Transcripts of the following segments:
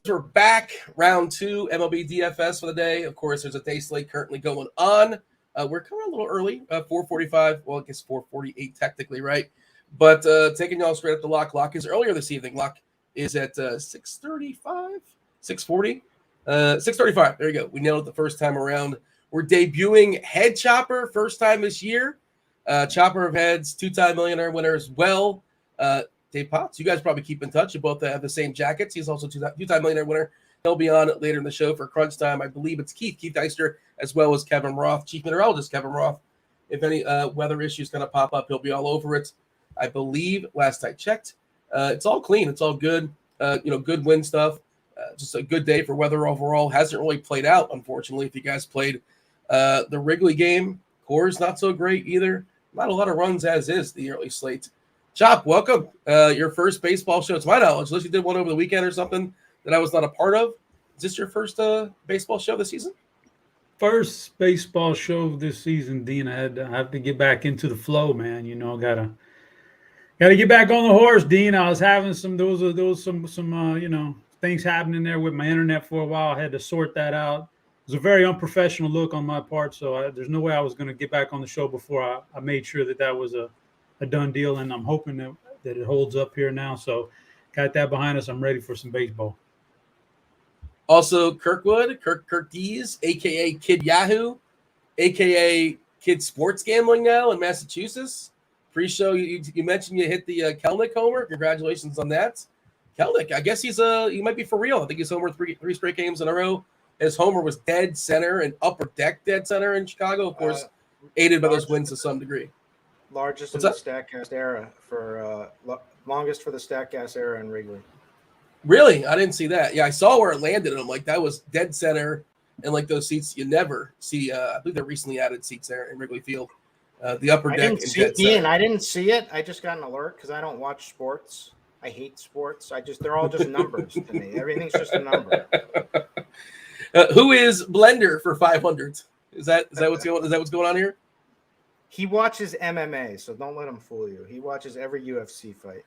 we're back. Round 2, MLB DFS for the day. Of course, there's a day slate currently going on. We're coming a little early, 4:45. Well, I guess 4:48 technically, right? But taking y'all straight up the lock. Lock is earlier this evening. Lock is at 6:35, 6:40, 6:35. There you go. We nailed it the first time around. We're debuting Head Chopper, first time this year. Chopper of Heads, two-time millionaire winner as well. Dave Potts, you guys probably keep in touch. You both have the same jackets. He's also two-time millionaire winner. He'll be on later in the show for crunch time. I believe it's Keith Eyster, as well as Kevin Roth, chief meteorologist Kevin Roth. If any weather issues going to pop up, he'll be all over it. I believe, last I checked, it's all clean. It's all good. Good wind stuff. Just a good day for weather overall. Hasn't really played out, unfortunately. If you guys played the Wrigley game, Coors not so great either. Not a lot of runs as is the early slate. Chop, welcome. Your first baseball show, to my knowledge, unless you did one over the weekend or something that I was not a part of. Is this your first baseball show this season? First baseball show this season, Dean. I have to get back into the flow, man. Gotta get back on the horse, Dean. I was having some things happening there with my internet for a while. I had to sort that out. It was a very unprofessional look on my part, so there's no way I was going to get back on the show before I made sure that was a done deal, and I'm hoping that it holds up here now. So got that behind us. I'm ready for some baseball. Also, Kirk Dees, a.k.a. Kid Yahoo, a.k.a. Kid Sports Gambling now in Massachusetts. Pre-show, you mentioned you hit the Kelnick homer. Congratulations on that. Kelnick, I guess he might be for real. I think he's homered three straight games in a row. His homer was dead center and upper deck dead center in Chicago, of course, aided by those wins to some degree. Largest in the StatCast era longest for the StatCast era in Wrigley. Really? I didn't see that. Yeah, I saw where it landed, and I'm like, that was dead center, and like those seats you never see. I think they're recently added seats there in Wrigley Field. The upper deck. I didn't see it. I just got an alert because I don't watch sports. I hate sports. They're all just numbers to me. Everything's just a number. Who is Blender for 500? Is that what's going on here? He watches MMA, so don't let him fool you. He watches every UFC fight.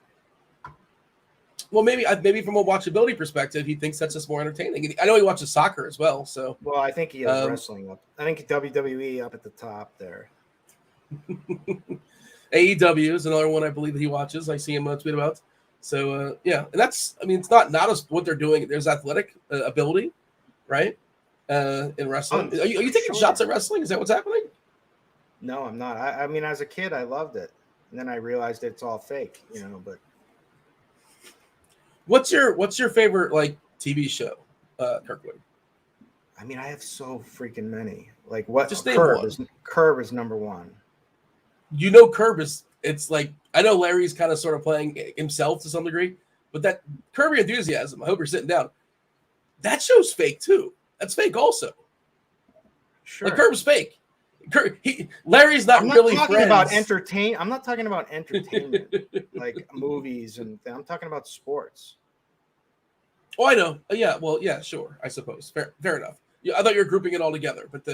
Well, maybe from a watchability perspective, he thinks that's just more entertaining. I know he watches soccer as well. So, well, I think he has wrestling up. I think WWE up at the top there. AEW is another one I believe that he watches. I see him tweet about. So, and that's. I mean, it's not what they're doing. There's athletic ability, right? In wrestling, are you taking shots at wrestling? Is that what's happening? No, I'm not. I mean, as a kid, I loved it, and then I realized it's all fake, But what's your favorite TV show, Kirkwood? I mean, I have so freaking many. Like what? Just Curb is number one. Curb is. It's like I know Larry's kind of sort of playing himself to some degree, but that Curb Your Enthusiasm. I hope you're sitting down. That show's fake too. That's fake also. Sure, like Curb's fake. Larry's not really talking friends. I'm not talking about entertainment, like movies, and I'm talking about sports. Oh, I know. Yeah, well, yeah, sure. I suppose. Fair enough. Yeah, I thought you were grouping it all together, but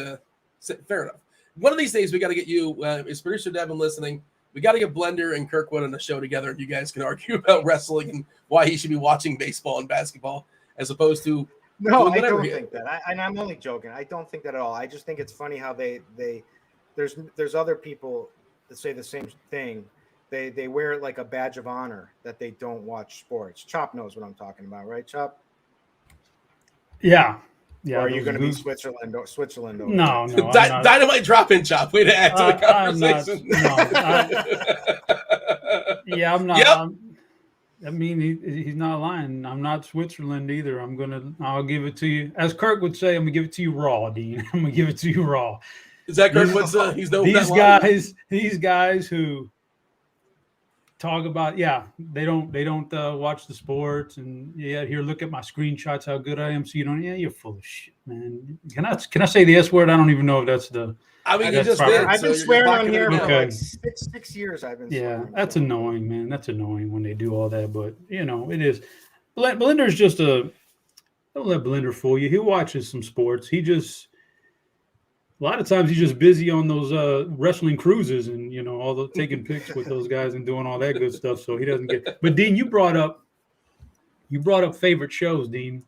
fair enough. One of these days, we got to get you. Is producer Devin listening? We got to get Blender and Kirkwood on the show together, and you guys can argue about wrestling and why he should be watching baseball and basketball as opposed to. No, I don't think that. I'm only joking. I don't think that at all. I just think it's funny how there's other people that say the same thing. They wear it like a badge of honor that they don't watch sports. Chop knows what I'm talking about, right, Chop? Yeah. Or are you going to be Switzerland? No. Dynamite drop in, Chop. Way to add to the conversation. I'm not. Yep. I mean, he's not lying. I'm not Switzerland either. I'll give it to you. As Kirk would say, I'm gonna give it to you raw, Dean. I'm gonna give it to you raw. Is that Kirkwood's? He's known these guys who talk about, they don't watch the sports, and here, look at my screenshots, how good I am. So you're full of shit, man. Can I say the S word? I don't even know if that's the. I mean, you just did. I've been swearing on here for like 6 years. I've been. Yeah, that's annoying, man. That's annoying when they do all that, but it is. Blender's just don't let Blender fool you. He watches some sports. A lot of times he's just busy on those wrestling cruises and all the taking pics with those guys and doing all that good stuff. So he doesn't get. But Dean, you brought up favorite shows, Dean.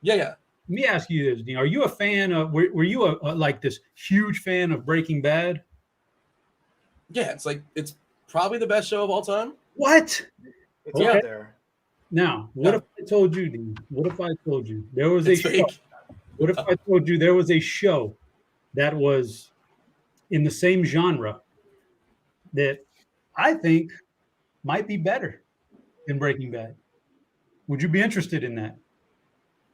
Yeah. Let me ask you this, Dean. Are you a fan of? Were you a like this huge fan of Breaking Bad? Yeah, it's probably the best show of all time. What? It's Okay. up there. Now, what if I told you, Dean? What if I told you there was a It's show? fake. What if I told you there was a show that was in the same genre that I think might be better than Breaking Bad? Would you be interested in that?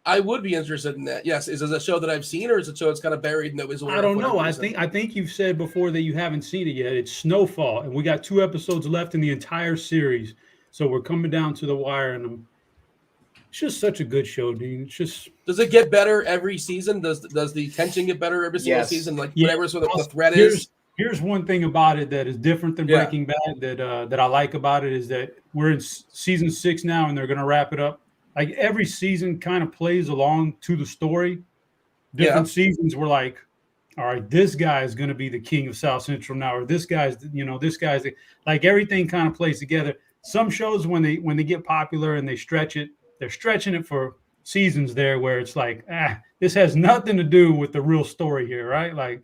I would be interested in that. Yes. Is it a show that I've seen, or is it a show that's kind of buried and nobody's aware I of don't whatever know. reason? I think you've said before that you haven't seen it yet. It's Snowfall, and we got 2 episodes left in the entire series. So we're coming down to the wire, and it's just such a good show, Dean. It's just Does it get better every season? Does the tension get better every single Yes. season? Like Yeah. whatever the threat is. Here's one thing about it that is different than Yeah. Breaking Bad that I like about it is that we're in season 6 now, and they're going to wrap it up. Like every season kind of plays along to the story. Different seasons were like, all right, this guy is going to be the king of South Central now, or this guy's like everything kind of plays together. Some shows when they get popular and they stretch it, they're stretching it for seasons there where it's like, this has nothing to do with the real story here, right? Like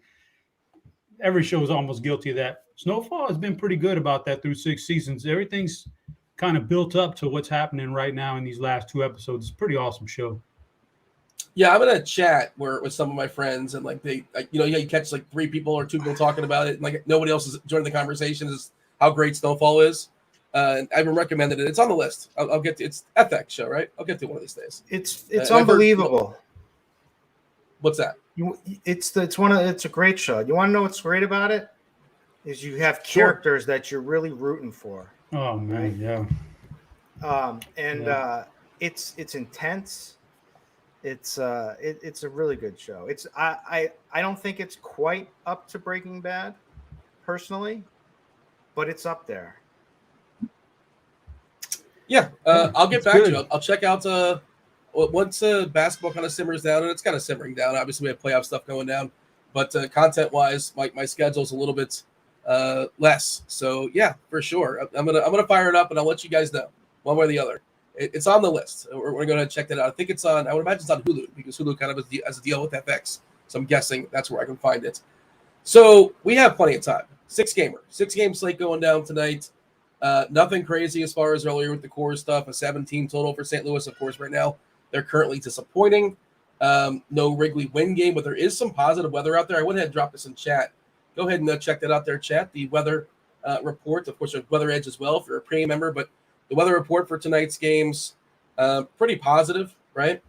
every show is almost guilty of that. Snowfall has been pretty good about that through 6 seasons. Everything's kind of built up to what's happening right now in these last 2 episodes. It's a pretty awesome show. Yeah, I'm in a chat with some of my friends, and you catch like 3 people or 2 people talking about it, and like nobody else is joining the conversation. Is how great Snowfall is. And I've been recommended it. It's on the list. I'll get to it's FX show, right? I'll get to it one of these days. It's unbelievable. What's that? It's a great show. You want to know what's great about it? Is you have characters that you're really rooting for. Oh man, right? It's intense. It's a really good show. I don't think it's quite up to Breaking Bad, personally, but it's up there. Yeah, I'll get back to you. I'll check out once basketball kind of simmers down, and it's kind of simmering down. Obviously, we have playoff stuff going down, but content-wise, my schedule's a little bit less. So yeah, for sure, I'm gonna fire it up, and I'll let you guys know one way or the other. It's on the list. We're going to check that out. I think it's on. I would imagine it's on Hulu because Hulu kind of has a deal with FX. So I'm guessing that's where I can find it. So we have plenty of time. 6-game slate going down tonight. Nothing crazy as far as earlier with the core stuff. A 17 total for St. Louis, of course. Right now they're currently disappointing. No Wrigley win game, but there is some positive weather out there. I went ahead and dropped this in chat. Go ahead and check that out there, chat. The weather report, of course, there's Weather Edge as well if you're a premium member, but the weather report for tonight's games, pretty positive, right?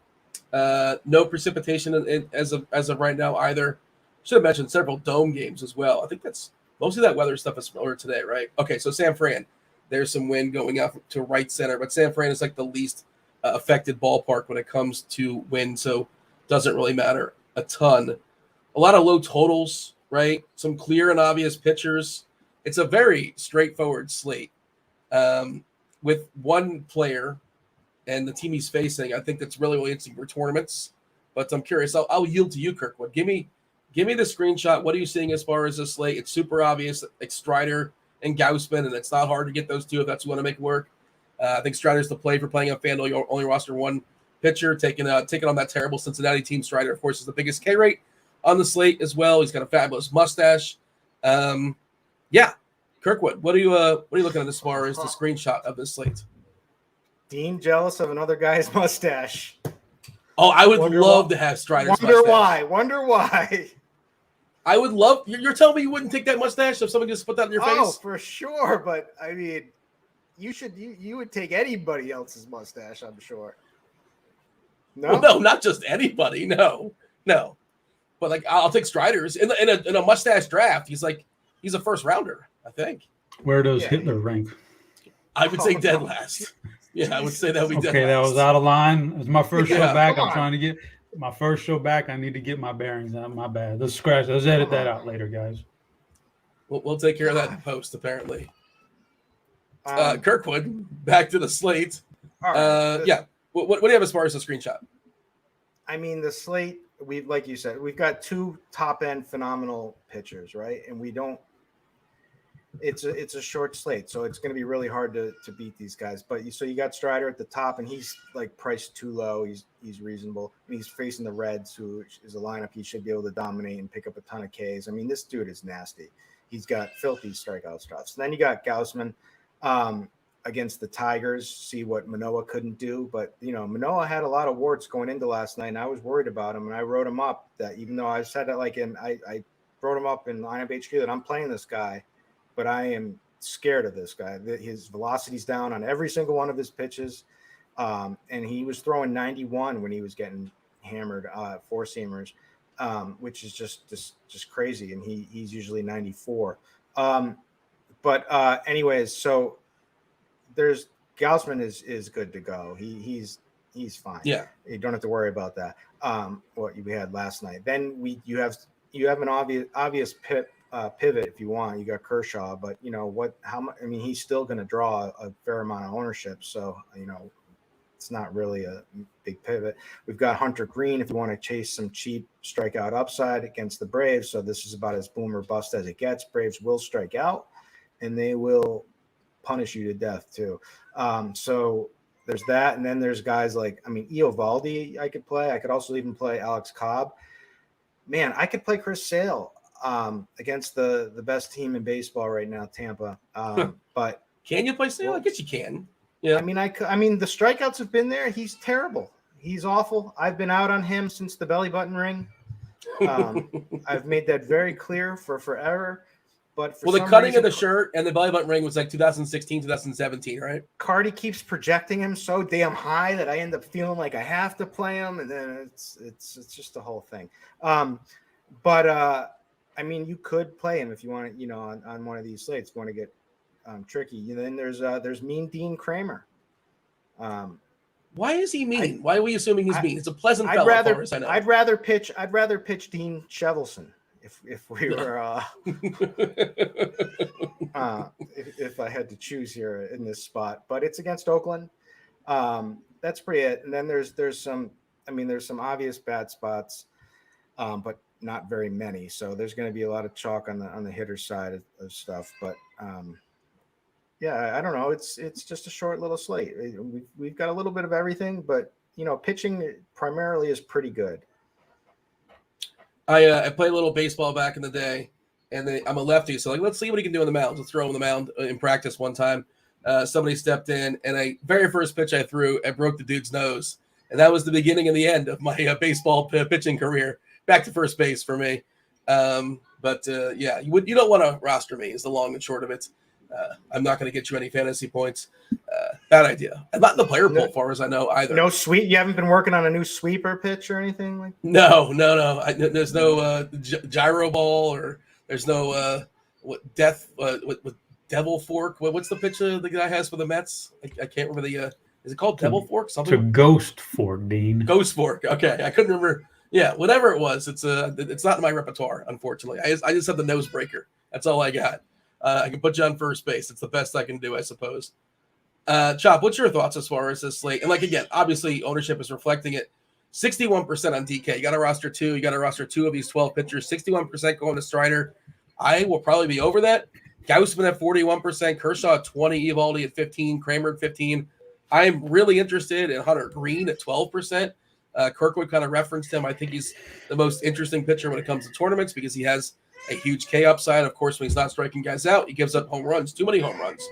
No precipitation as of right now either. Should have mentioned several dome games as well. I think that's most of that weather stuff is for today, right? Okay, so San Fran, there's some wind going out to right center, but San Fran is like the least affected ballpark when it comes to wind, so doesn't really matter a ton. A lot of low totals, right? Some clear and obvious pitchers. It's a very straightforward slate. With one player and the team he's facing, I think that's really, really interesting for tournaments. But I'm curious. I'll yield to you, Kirkwood. Give me the screenshot. What are you seeing as far as this slate? It's super obvious. Like Strider and Gausman, and it's not hard to get those 2 if that's what you want to make it work. I think Strider's the play for playing on Fanduel. You only roster 1 pitcher, taking on that terrible Cincinnati team. Strider, of course, is the biggest K rate on the slate as well. He's got a fabulous mustache. Yeah. Kirkwood, what are you looking at as far as the screenshot of this slate? Dean jealous of another guy's mustache. Oh, I would love to have Strider's mustache. Wonder why. I would love. You're telling me you wouldn't take that mustache if someone just put that in your face? Oh, for sure. But I mean, you would take anybody else's mustache, I'm sure. No, well, no, not just anybody. No. But like, I'll take Strider's in a mustache draft. He's a first rounder, I think. Where does Hitler rank? I would say dead last. Yeah, I would say that would be dead last. Okay, that was out of line. It's my first show back. I'm trying to get my first show back. I need to get my bearings out. My bad. Let's edit that out later, guys. We'll take care of that in post, apparently. Kirkwood, back to the slate. Yeah. What do you have as far as the screenshot? I mean, the slate, like you said, we've got 2 top-end phenomenal pitchers, right? And we don't it's a short slate, so it's going to be really hard to beat these guys. But you got Strider at the top, and he's like priced too low. He's reasonable. And he's facing the Reds, who is a lineup he should be able to dominate and pick up a ton of Ks. I mean, this dude is nasty. He's got filthy strikeout stuff. So then you got Gaussman against the Tigers. See what Manoah couldn't do, but Manoah had a lot of warts going into last night, and I was worried about him, and I wrote him up that even though I said it I wrote him up in lineup HQ that I'm playing this guy. But I am scared of this guy. His velocity's down on every single one of his pitches. And he was throwing 91 when he was getting hammered four-seamers, which is just crazy. And he's usually 94. Anyways, so there's Gaussman is good to go. He's fine. Yeah. You don't have to worry about that. What we had last night. Then you have an obvious pivot if you want. You got Kershaw, but how much? I mean, he's still going to draw a fair amount of ownership, so it's not really a big pivot. We've got Hunter Green if you want to chase some cheap strikeout upside against the Braves. So this is about as boom or bust as it gets. Braves will strike out, and they will punish you to death too. So there's that, and then there's guys like Eovaldi. I could play. I could also even play Alex Cobb. Man, I could play Chris Sale against the best team in baseball right now, Tampa. But can you play Sale? I guess you can. Yeah. I mean, the strikeouts have been there. He's terrible. He's awful. I've been out on him since the belly button ring. I've made that very clear for forever. But for the cutting of the shirt and the belly button ring was like 2016, 2017, right? Cardi keeps projecting him so damn high that I end up feeling like I have to play him, and then it's just a whole thing. You could play him if you want to, on one of these slates. If you want to get tricky. Then there's Mean Dean Kramer. Why is he mean? Why are we assuming he's mean? It's a pleasant fellow. I'd rather pitch Dean Shevelson if we were if I had to choose here in this spot. But it's against Oakland. That's pretty it. And then there's some obvious bad spots, but not very many. So there's going to be a lot of chalk on the hitter side of stuff. But I don't know. It's just a short little slate. We've got a little bit of everything, but pitching primarily is pretty good. I played a little baseball back in the day, and I'm a lefty, so let's see what he can do on the mound. Let's throw him on the mound in practice one time. Somebody stepped in, and very first pitch I threw, I broke the dude's nose, and that was the beginning and the end of my baseball pitching career. Back to first base for me. You don't want to roster me is the long and short of it. I'm not going to get you any fantasy points. Bad idea. I'm not in the player pool, as far as I know, either. No sweep. You haven't been working on a new sweeper pitch or anything like? No. There's no gyro ball, or there's no devil fork. What's the pitch the guy has for the Mets? I can't remember the. Is it called devil fork? Something. It's a ghost fork, Dean. Ghost fork. Okay, I couldn't remember. Yeah, whatever it was, it's not in my repertoire, unfortunately. I just have the nose breaker. That's all I got. I can put you on first base. It's the best I can do, I suppose. Chop, what's your thoughts as far as this slate? And again, obviously ownership is reflecting it. 61% on DK. You got to roster two. You got to roster two of these 12 pitchers. 61% going to Strider. I will probably be over that. Gaussman at 41%. Kershaw at 20. Eovaldi at 15. Kramer at 15. I'm really interested in Hunter Green at 12%. Kirkwood kind of referenced him. I think he's the most interesting pitcher when it comes to tournaments because he has a huge K upside. Of course, when he's not striking guys out, he gives up home runs, too many home runs.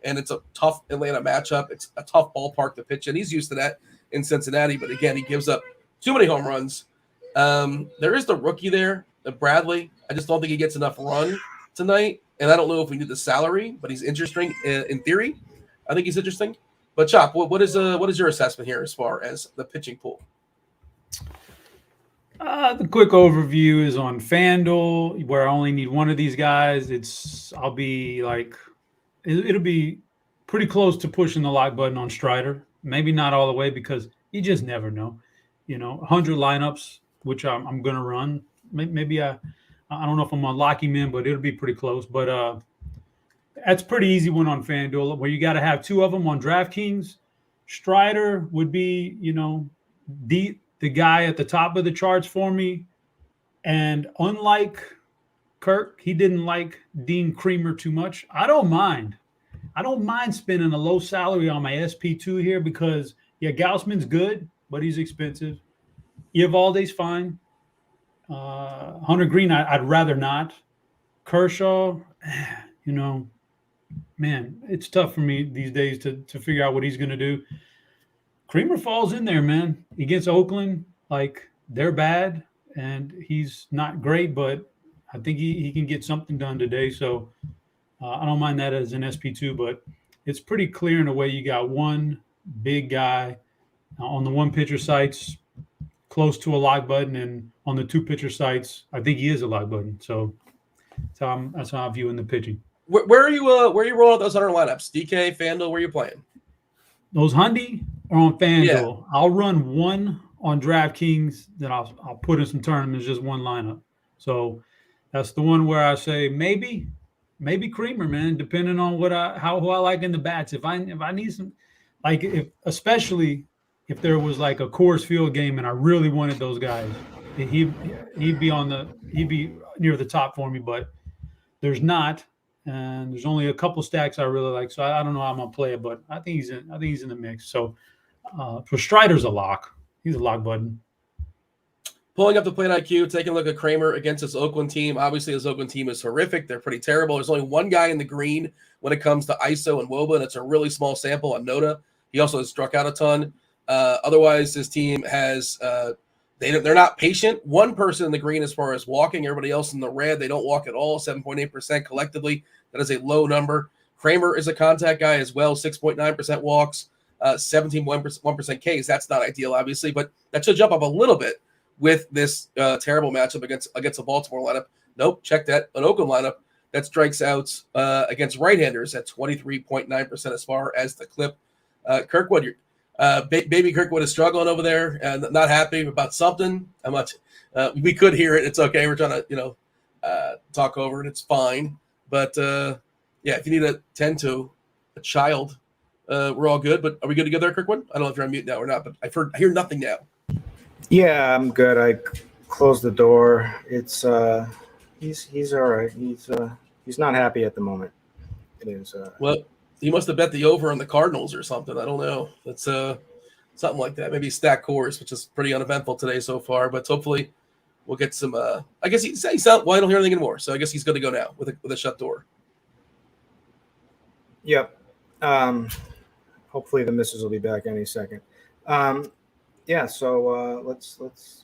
And it's a tough Atlanta matchup. It's a tough ballpark to pitch in. He's used to that in Cincinnati, but again, he gives up too many home runs. There is the rookie there, Bradley. I just don't think he gets enough run tonight. And I don't know if we need the salary, but he's interesting in theory. I think he's interesting. But Chop, what is your assessment here as far as the pitching pool? The quick overview is on Fanduel, where I only need one of these guys. It'll be pretty close to pushing the lock button on Strider. Maybe not all the way because you just never know. 100 lineups, which I'm going to run. Maybe I don't know if I'm going to lock him in, but it'll be pretty close. But that's pretty easy one on Fanduel, where you got to have two of them on DraftKings. Strider would be, the guy at the top of the charts for me. And unlike Kirk, he didn't like Dean Kremer too much. I don't mind. I don't mind spending a low salary on my SP2 here because, yeah, Gaussman's good, but he's expensive. Eovaldi's fine. Hunter Green, I'd rather not. Kershaw, man, it's tough for me these days to figure out what he's going to do. Kremer falls in there, man. Against Oakland, like, they're bad, and he's not great, but I think he can get something done today. So I don't mind that as an SP2, but it's pretty clear in a way you got one big guy on the one pitcher sites close to a lock button, and on the two pitcher sites, I think he is a lock button. So that's how I'm viewing the pitching. Where are you rolling out those 100 lineups? DK, Fanduel, where are you playing? Those Hundy are on Fanduel. Yeah. I'll run one on DraftKings, then I'll put in some tournaments, just one lineup. So that's the one where I say maybe Kremer, man, depending on who I like in the bats. If I need some, like, especially if there was like a Coors Field game and I really wanted those guys, he'd be near the top for me, but there's not. And there's only a couple stacks I really like, so I don't know how I'm gonna play it, but I think he's in the mix. So for Strider's a lock. He's a lock button. Pulling up the plate IQ, taking a look at Kremer against this Oakland team. Obviously, this Oakland team is horrific. They're pretty terrible. There's only one guy in the green when it comes to ISO and WOBA, and it's a really small sample on Noda. He also has struck out a ton. Otherwise, this team has they're not patient. One person in the green as far as walking. Everybody else in the red, they don't walk at all. 7.8% collectively. That is a low number. Kremer is a contact guy as well. 6.9% walks, 17.1% Ks. That's not ideal, obviously, but that should jump up a little bit with this terrible matchup against a Baltimore lineup. Nope, check that. An Oakland lineup that strikes out against right-handers at 23.9% as far as the clip. Kirkwood, baby Kirkwood is struggling over there and not happy about something. How much? We could hear it. It's okay. We're trying to, talk over it. It's fine. But, yeah, if you need to tend to a child, we're all good. But are we good to go there, Kirkwood? I don't know if you're on mute now or not, but I hear nothing now. Yeah, I'm good. I closed the door. It's he's all right. He's not happy at the moment. It is. Well, he must have bet the over on the Cardinals or something. I don't know. That's something like that. Maybe stack course, which is pretty uneventful today so far. But hopefully, we'll get some. I guess he's out. Well, I don't hear anything anymore, so I guess he's good to go now with a shut door. Yep. Hopefully, the missus will be back any second. Yeah. So let's.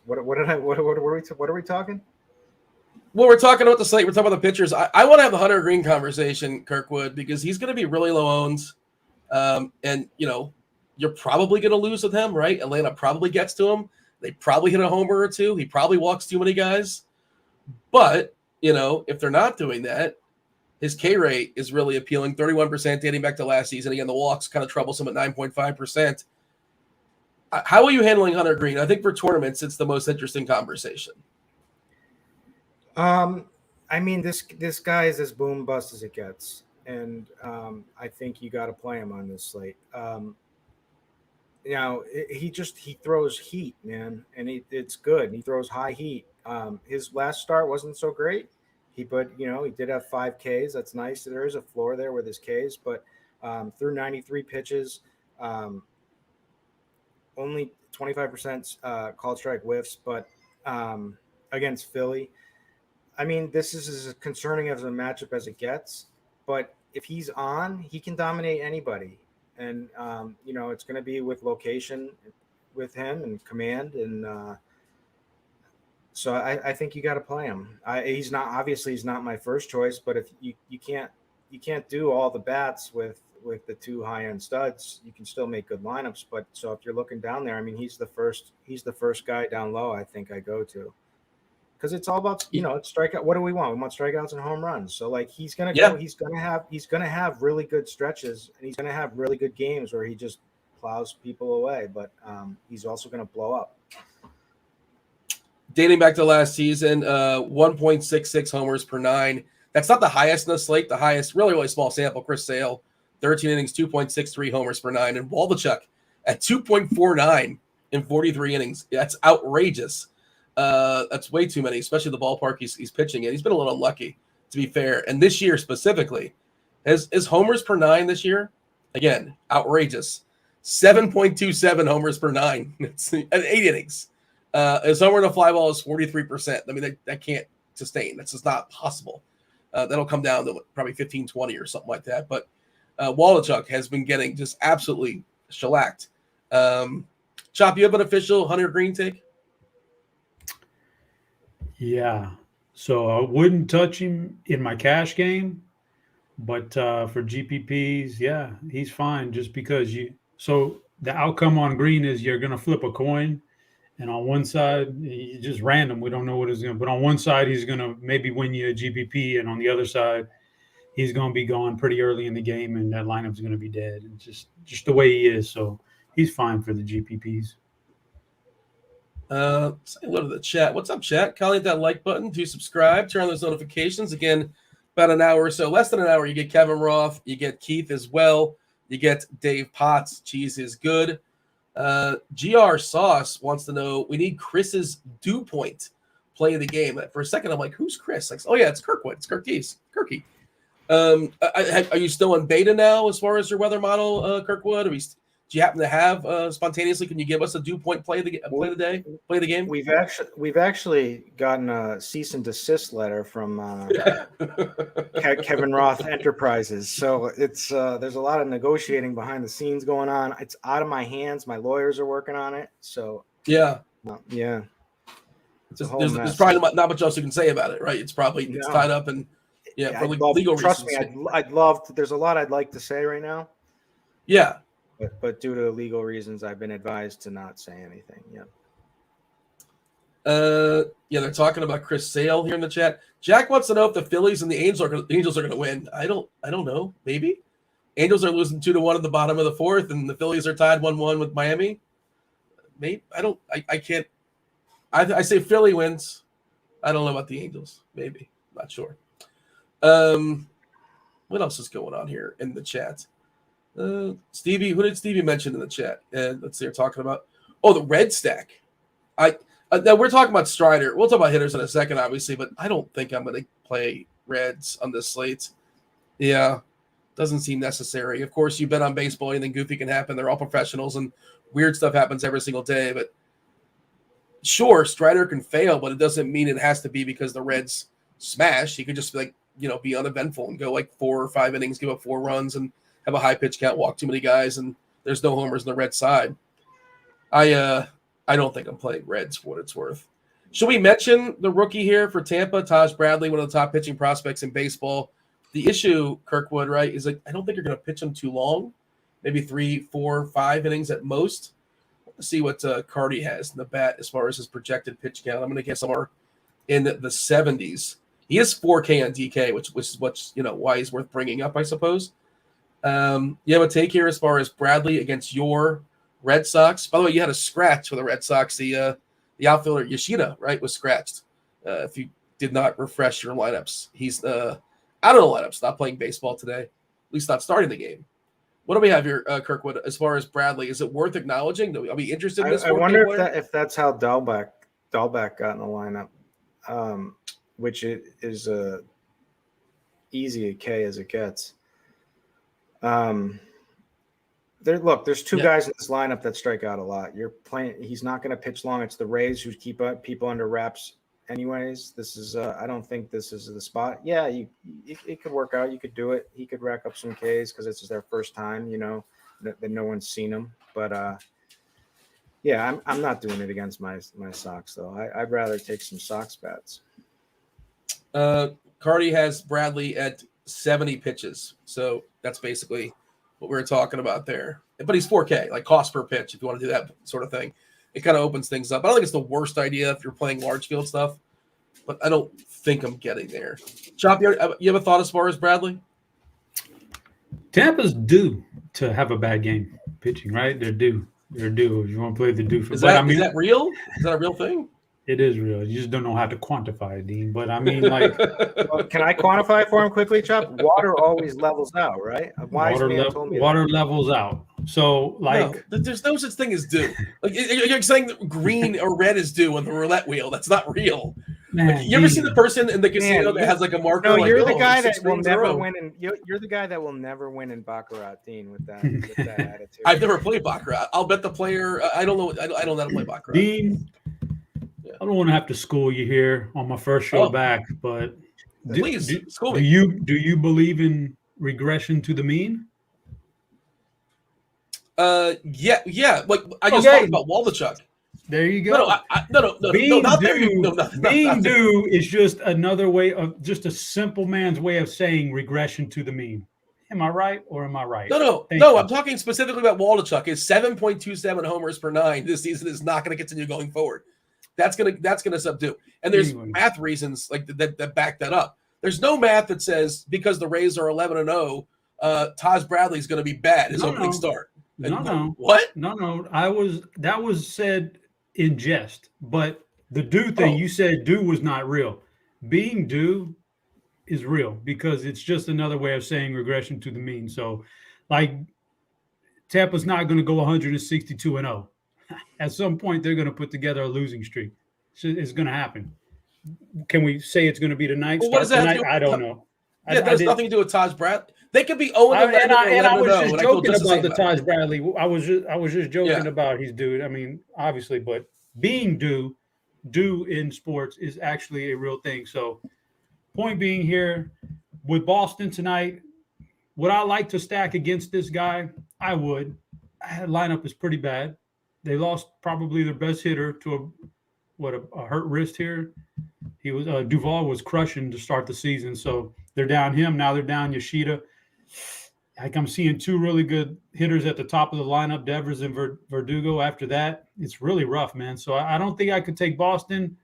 What are we talking? Well, we're talking about the slate. We're talking about the pitchers. I want to have the Hunter Green conversation, Kirkwood, because he's going to be really low owned. And, you're probably going to lose with him, right? Atlanta probably gets to him. They probably hit a homer or two. He probably walks too many guys. But, if they're not doing that, his K rate is really appealing, 31% dating back to last season. Again, the walk's kind of troublesome at 9.5%. How are you handling Hunter Green? I think for tournaments, it's the most interesting conversation. I mean, this guy is as boom bust as it gets, and I think you got to play him on this slate. He throws heat, man, and it's good. He throws high heat. His last start wasn't so great. He did have 5 Ks. That's nice. There is a floor there with his Ks, but through 93 pitches, only 25% called strike whiffs, but against Philly. I mean, this is as concerning as a matchup as it gets, but if he's on, he can dominate anybody. And, it's going to be with location with him and command. And so I think you got to play him. He's not my first choice, but if you can't do all the bats with the 2 high-end studs, you can still make good lineups. But so if you're looking down there, I mean, he's the first guy down low I think I go to. Because it's all about, it's strikeout. What do we want? We want strikeouts and home runs. So like he's gonna go. He's gonna have really good stretches, and he's gonna have really good games where he just plows people away. But he's also gonna blow up. Dating back to last season, 1.66 homers per 9. That's not the highest in the slate. The highest, really, really small sample. Chris Sale, 13 innings, 2.63 homers per 9, and Waldichuk at 2.49 in 43 innings. That's outrageous. That's way too many, especially the ballpark he's pitching in. He's been a little unlucky, to be fair. And this year specifically, his homers per 9 this year, again, outrageous. 7.27 homers per 9. It's 8 innings. His homer to fly ball is 43%. I mean, that can't sustain. That's just not possible. That'll come down to probably 15-20 or something like that. But Wallachuk has been getting just absolutely shellacked. Chop, you have an official Hunter Green take? Yeah. So I wouldn't touch him in my cash game, but for GPPs, yeah, he's fine just because so the outcome on Green is you're going to flip a coin, and on one side, it's just random. We don't know what he's going to, but on one side, he's going to maybe win you a GPP, and on the other side, he's going to be gone pretty early in the game, and that lineup's going to be dead. It's just the way he is. So he's fine for the GPPs. Say hello to the chat. What's up, chat? Call hit that like button, do subscribe, turn on those notifications. Again, about an hour or so, less than an hour, you get Kevin Roth, you get Keith as well, you get Dave Potts. Cheese is good. GR Sauce wants to know, we need Chris's dew point play of the game. For a second, I'm like, who's Chris? Like, oh yeah, it's Kirkwood. It's Kirky. Are you still in beta now as far as your weather model, Kirkwood? Do you happen to have spontaneously? Can you give us a dew point play of the game? We've actually gotten a cease and desist letter from Kevin Roth Enterprises. So it's there's a lot of negotiating behind the scenes going on. It's out of my hands. My lawyers are working on it. So yeah. There's probably not much else you can say about it, right? It's probably it's tied up and for legal trust reasons. me, I'd love to, there's a lot I'd like to say right now. Yeah. But due to legal reasons, I've been advised to not say anything. They're talking about Chris Sale here in the chat. Jack wants to know if the Phillies and the Angels are going to win. I don't know. Maybe Angels are losing 2-1 at the bottom of the 4th, and the Phillies are tied 1-1 with Miami. Maybe I can't. I say Philly wins. I don't know about the Angels. Maybe, not sure. What else is going on here in the chat? Stevie, who did Stevie mention in the chat? Let's see, we're talking about the red stack. Now we're talking about Strider. We'll talk about hitters in a second, obviously, but I don't think I'm going to play Reds on this slate. Yeah, doesn't seem necessary. Of course, you bet on baseball, anything goofy can happen. They're all professionals, and weird stuff happens every single day. But sure, Strider can fail, but it doesn't mean it has to be because the Reds smash. He could just be uneventful and go 4 or 5 innings, give up 4 runs, and have a high pitch count, walk too many guys, and there's no homers on the red side. I don't think I'm playing Reds for what it's worth. Should we mention the rookie here for Tampa, Taj Bradley, one of the top pitching prospects in baseball? The issue, Kirkwood, right, is I don't think you're going to pitch him too long, maybe 3, 4, 5 innings at most. Let's see what Cardi has in the bat as far as his projected pitch count. I'm going to get somewhere in the 70s. He is 4K on DK, which is what's why he's worth bringing up, I suppose. You have a take here as far as Bradley against your Red Sox. By the way, you had a scratch for the Red Sox. The outfielder Yoshida, right, was scratched. If you did not refresh your lineups, he's out of the lineups, not playing baseball today, at least not starting the game. What do we have here, Kirkwood, as far as Bradley? Is it worth acknowledging? Are we interested in this? I wonder if that's how Dahlbeck got in the lineup, which is easy a K as it gets. There's 2 guys in this lineup that strike out a lot. He's not going to pitch long. It's the Rays who keep people under wraps anyways. This is I don't think this is the spot. Yeah, it could work out. You could do it. He could rack up some Ks because this is their first time, that no one's seen him. But I'm not doing it against my Sox though. I'd rather take some Sox bats. Cardi has Bradley at 70 pitches. So that's basically what we were talking about there. But he's 4K, cost per pitch, if you want to do that sort of thing. It kind of opens things up. I don't think it's the worst idea if you're playing large field stuff, but I don't think I'm getting there. Chop, you have a thought as far as Bradley? Tampa's due to have a bad game pitching, right? They're due. If you want to play the due for is that real? Is that a real thing? It is real. You just don't know how to quantify it, Dean. But I mean, can I quantify it for him quickly, Chop? Water always levels out, right? Water levels out. So, like, no, there's no such thing as due. Like you're saying that green or red is due on the roulette wheel. That's not real. Like, man, you ever see the person in the casino that you- has like a marker? No, like, you're the oh, guy six that will greens in a never row. win, and you're the guy that will never win in baccarat, Dean. With that attitude. I've never played baccarat. I'll bet the player. I don't know. I don't know how to play baccarat. Dean, Yeah. I don't want to have to school you here on my first show back, but Please, school do me. you believe in regression to the mean? Yeah. Like I just talked about Waldachuk. There you go. No, Being not due, there. No, not being there. due is just another way of just a simple man's way of saying regression to the mean. Am I right or am I right? No. Thank you. I'm talking specifically about Waldachuk. His 7.27 homers per nine this season is not going to continue going forward. That's gonna subdue. And there's math reasons like that back that up. There's no math that says because the Rays are 11-0, Taj Bradley is going to be bad his opening start. No. What? No. That was said in jest. But the due thing you said due was not real. Being due is real because it's just another way of saying regression to the mean. So, like, Tampa's not going to go 162-0. At some point, they're going to put together a losing streak. It's going to happen. Can we say it's going to be tonight? Well, what does that have to do? I don't know. Yeah, that has nothing to do with Taj Bradley. They could be 0-11 and I was just joking about the Taj. Taj Bradley. I was just joking about his due. I mean, obviously, but being due in sports is actually a real thing. So, point being here, with Boston tonight, would I like to stack against this guy? I would. Lineup is pretty bad. They lost probably their best hitter to a hurt wrist here. He was Duvall was crushing to start the season, so they're down him. Now they're down Yoshida. Like I'm seeing two really good hitters at the top of the lineup, Devers and Verdugo. After that, it's really rough, man. So I don't think I could take Boston.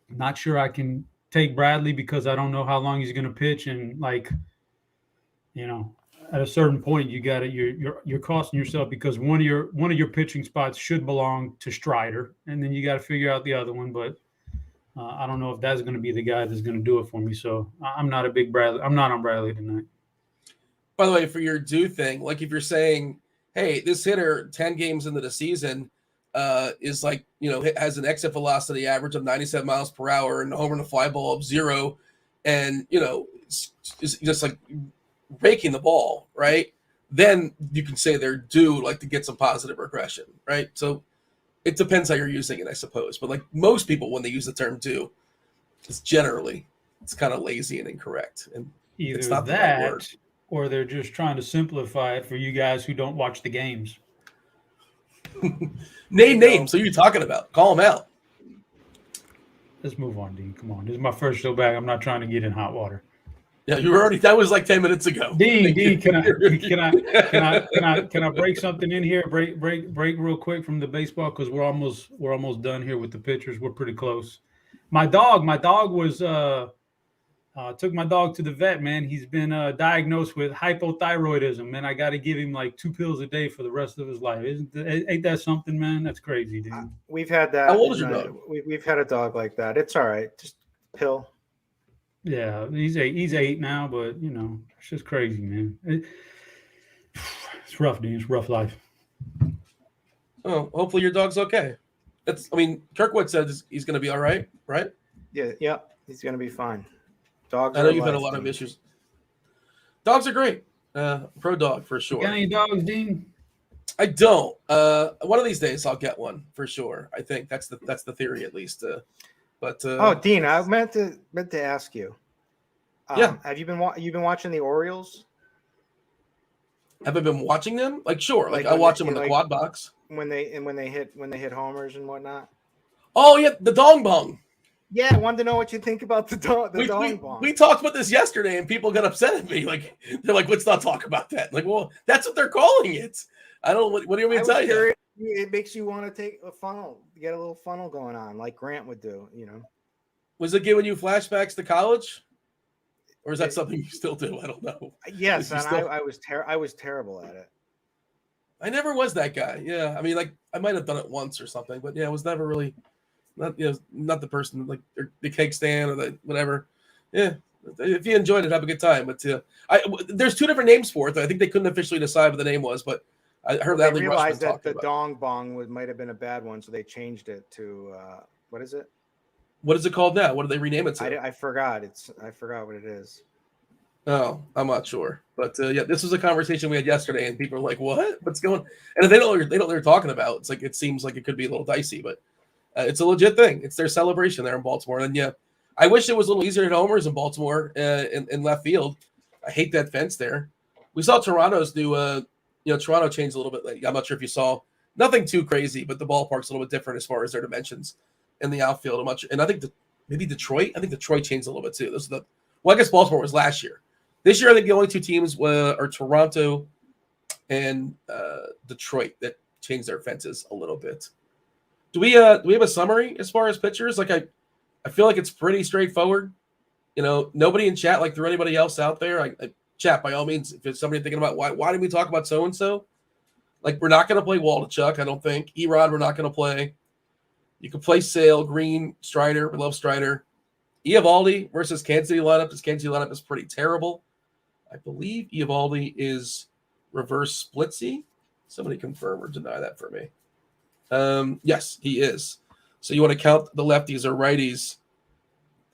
Not sure I can take Bradley because I don't know how long he's going to pitch, and at a certain point you got to you're costing yourself because one of your pitching spots should belong to Strider, and then you got to figure out the other one. But I don't know if that's going to be the guy that's going to do it for me. So I'm not a big Bradley. I'm not on Bradley tonight. By the way, for your due thing, like if you're saying, hey, this hitter 10 games into the season is like, has an exit velocity average of 97 miles per hour and a home run to fly ball of 0, and it's just like raking the ball, right? Then you can say they're due like to get some positive regression, right? So it depends how you're using it, I suppose. But like most people, when they use the term due, it's kind of lazy and incorrect. And either it's not that the right word. Or they're just trying to simplify it for you guys who don't watch the games. Name names. Who are you talking about? Call them out. Let's move on, Dean. Come on. This is my first show back. I'm not trying to get in hot water. Yeah, you were already. That was like 10 minutes ago. Dean, can I break something in here? Break real quick from the baseball because we're almost done here with the pitchers. We're pretty close. My dog was took my dog to the vet, man. He's been diagnosed with hypothyroidism, man. I got to give him like 2 pills a day for the rest of his life. Ain't that something, man? That's crazy, dude. We've had that. How old is your dog? We've had a dog like that. It's all right. Just pill. Yeah, he's 8 now, but it's just crazy, man. It's rough, dude. It's rough life. Oh, hopefully your dog's okay. Kirkwood says he's going to be all right, right? Yeah, he's going to be fine. Dogs. I know you've had a lot of issues. Dogs are great. Pro dog for sure. You got any dogs, Dean? I don't. One of these days I'll get one for sure. I think that's the theory at least. Dean, I meant to ask you. Yeah. Have you been watching the Orioles? Have I been watching them? Like sure. Like I watch them in the quad box when they hit homers and whatnot. Oh yeah, the dong bong. Yeah, I wanted to know what you think about the dong bong. We talked about this yesterday, and people got upset at me. Like they're like, "Let's not talk about that." Like, well, that's what they're calling it. I don't. What do you want me to tell you? It makes you want to take a funnel, get a little funnel going on, like Grant would do. Was it giving you flashbacks to college, or is that something you still do? I don't know. Yes, and I was terrible at it. I never was that guy. Yeah, I mean, like I might have done it once or something, but yeah, I was never really not the person like the cake stand or the whatever. Yeah, If you enjoyed it, have a good time. But there's 2 different names for it. I think they couldn't officially decide what the name was, but I heard that they Adley realized Rushman that the about. dong bong might have been a bad one, so they changed it to what is it? What is it called now? What did they rename it to? I forgot. I forgot what it is. Oh, I'm not sure. But yeah, this was a conversation we had yesterday, and people are like, "What? What's going?" And they don't know what they're talking about. It's like it seems like it could be a little dicey, but it's a legit thing. It's their celebration there in Baltimore, and yeah, I wish it was a little easier to hit homers in Baltimore in left field. I hate that fence there. We saw Toronto's new. Toronto changed a little bit. I'm not sure if you saw. Nothing too crazy, but the ballpark's a little bit different as far as their dimensions in the outfield. And I think maybe Detroit. I think Detroit changed a little bit too. I guess Baltimore was last year. This year, I think the only 2 teams are Toronto and Detroit that changed their fences a little bit. Do we have a summary as far as pitchers? Like I feel like it's pretty straightforward. Nobody in chat threw anybody else out there. Chat, by all means, if there's somebody thinking about why didn't we talk about so and so? We're not going to play Waldichuk, I don't think. Erod, we're not going to play. You could play Sale, Green, Strider. We love Strider. Eovaldi versus Kansas City lineup. This Kansas City lineup is pretty terrible. I believe Eovaldi is reverse splitsy. Somebody confirm or deny that for me. Yes, he is. So you want to count the lefties or righties.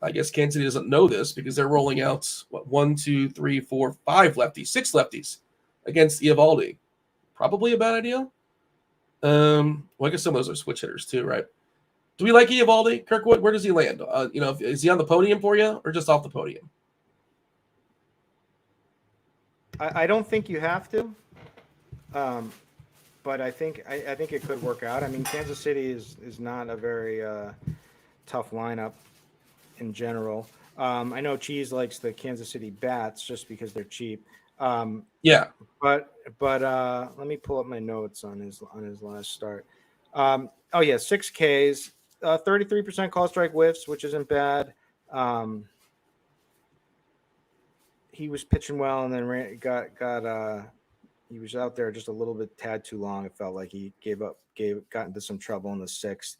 I guess Kansas City doesn't know this because they're rolling out 1, 2, 3, 4, 5 lefties, 6 lefties against Eovaldi. Probably a bad idea. I guess some of those are switch hitters too, right? Do we like Eovaldi? Kirkwood, where does he land? Is he on the podium for you or just off the podium? I don't think you have to, but I think it could work out. I mean, Kansas City is not a very tough lineup in general. I know Cheese likes the Kansas City bats just because they're cheap. Yeah, but let me pull up my notes on his last start. 6 Ks, 33% call strike whiffs, which isn't bad. He was pitching well, and then he was out there just a little bit tad too long. It felt like he got into some trouble in the 6th.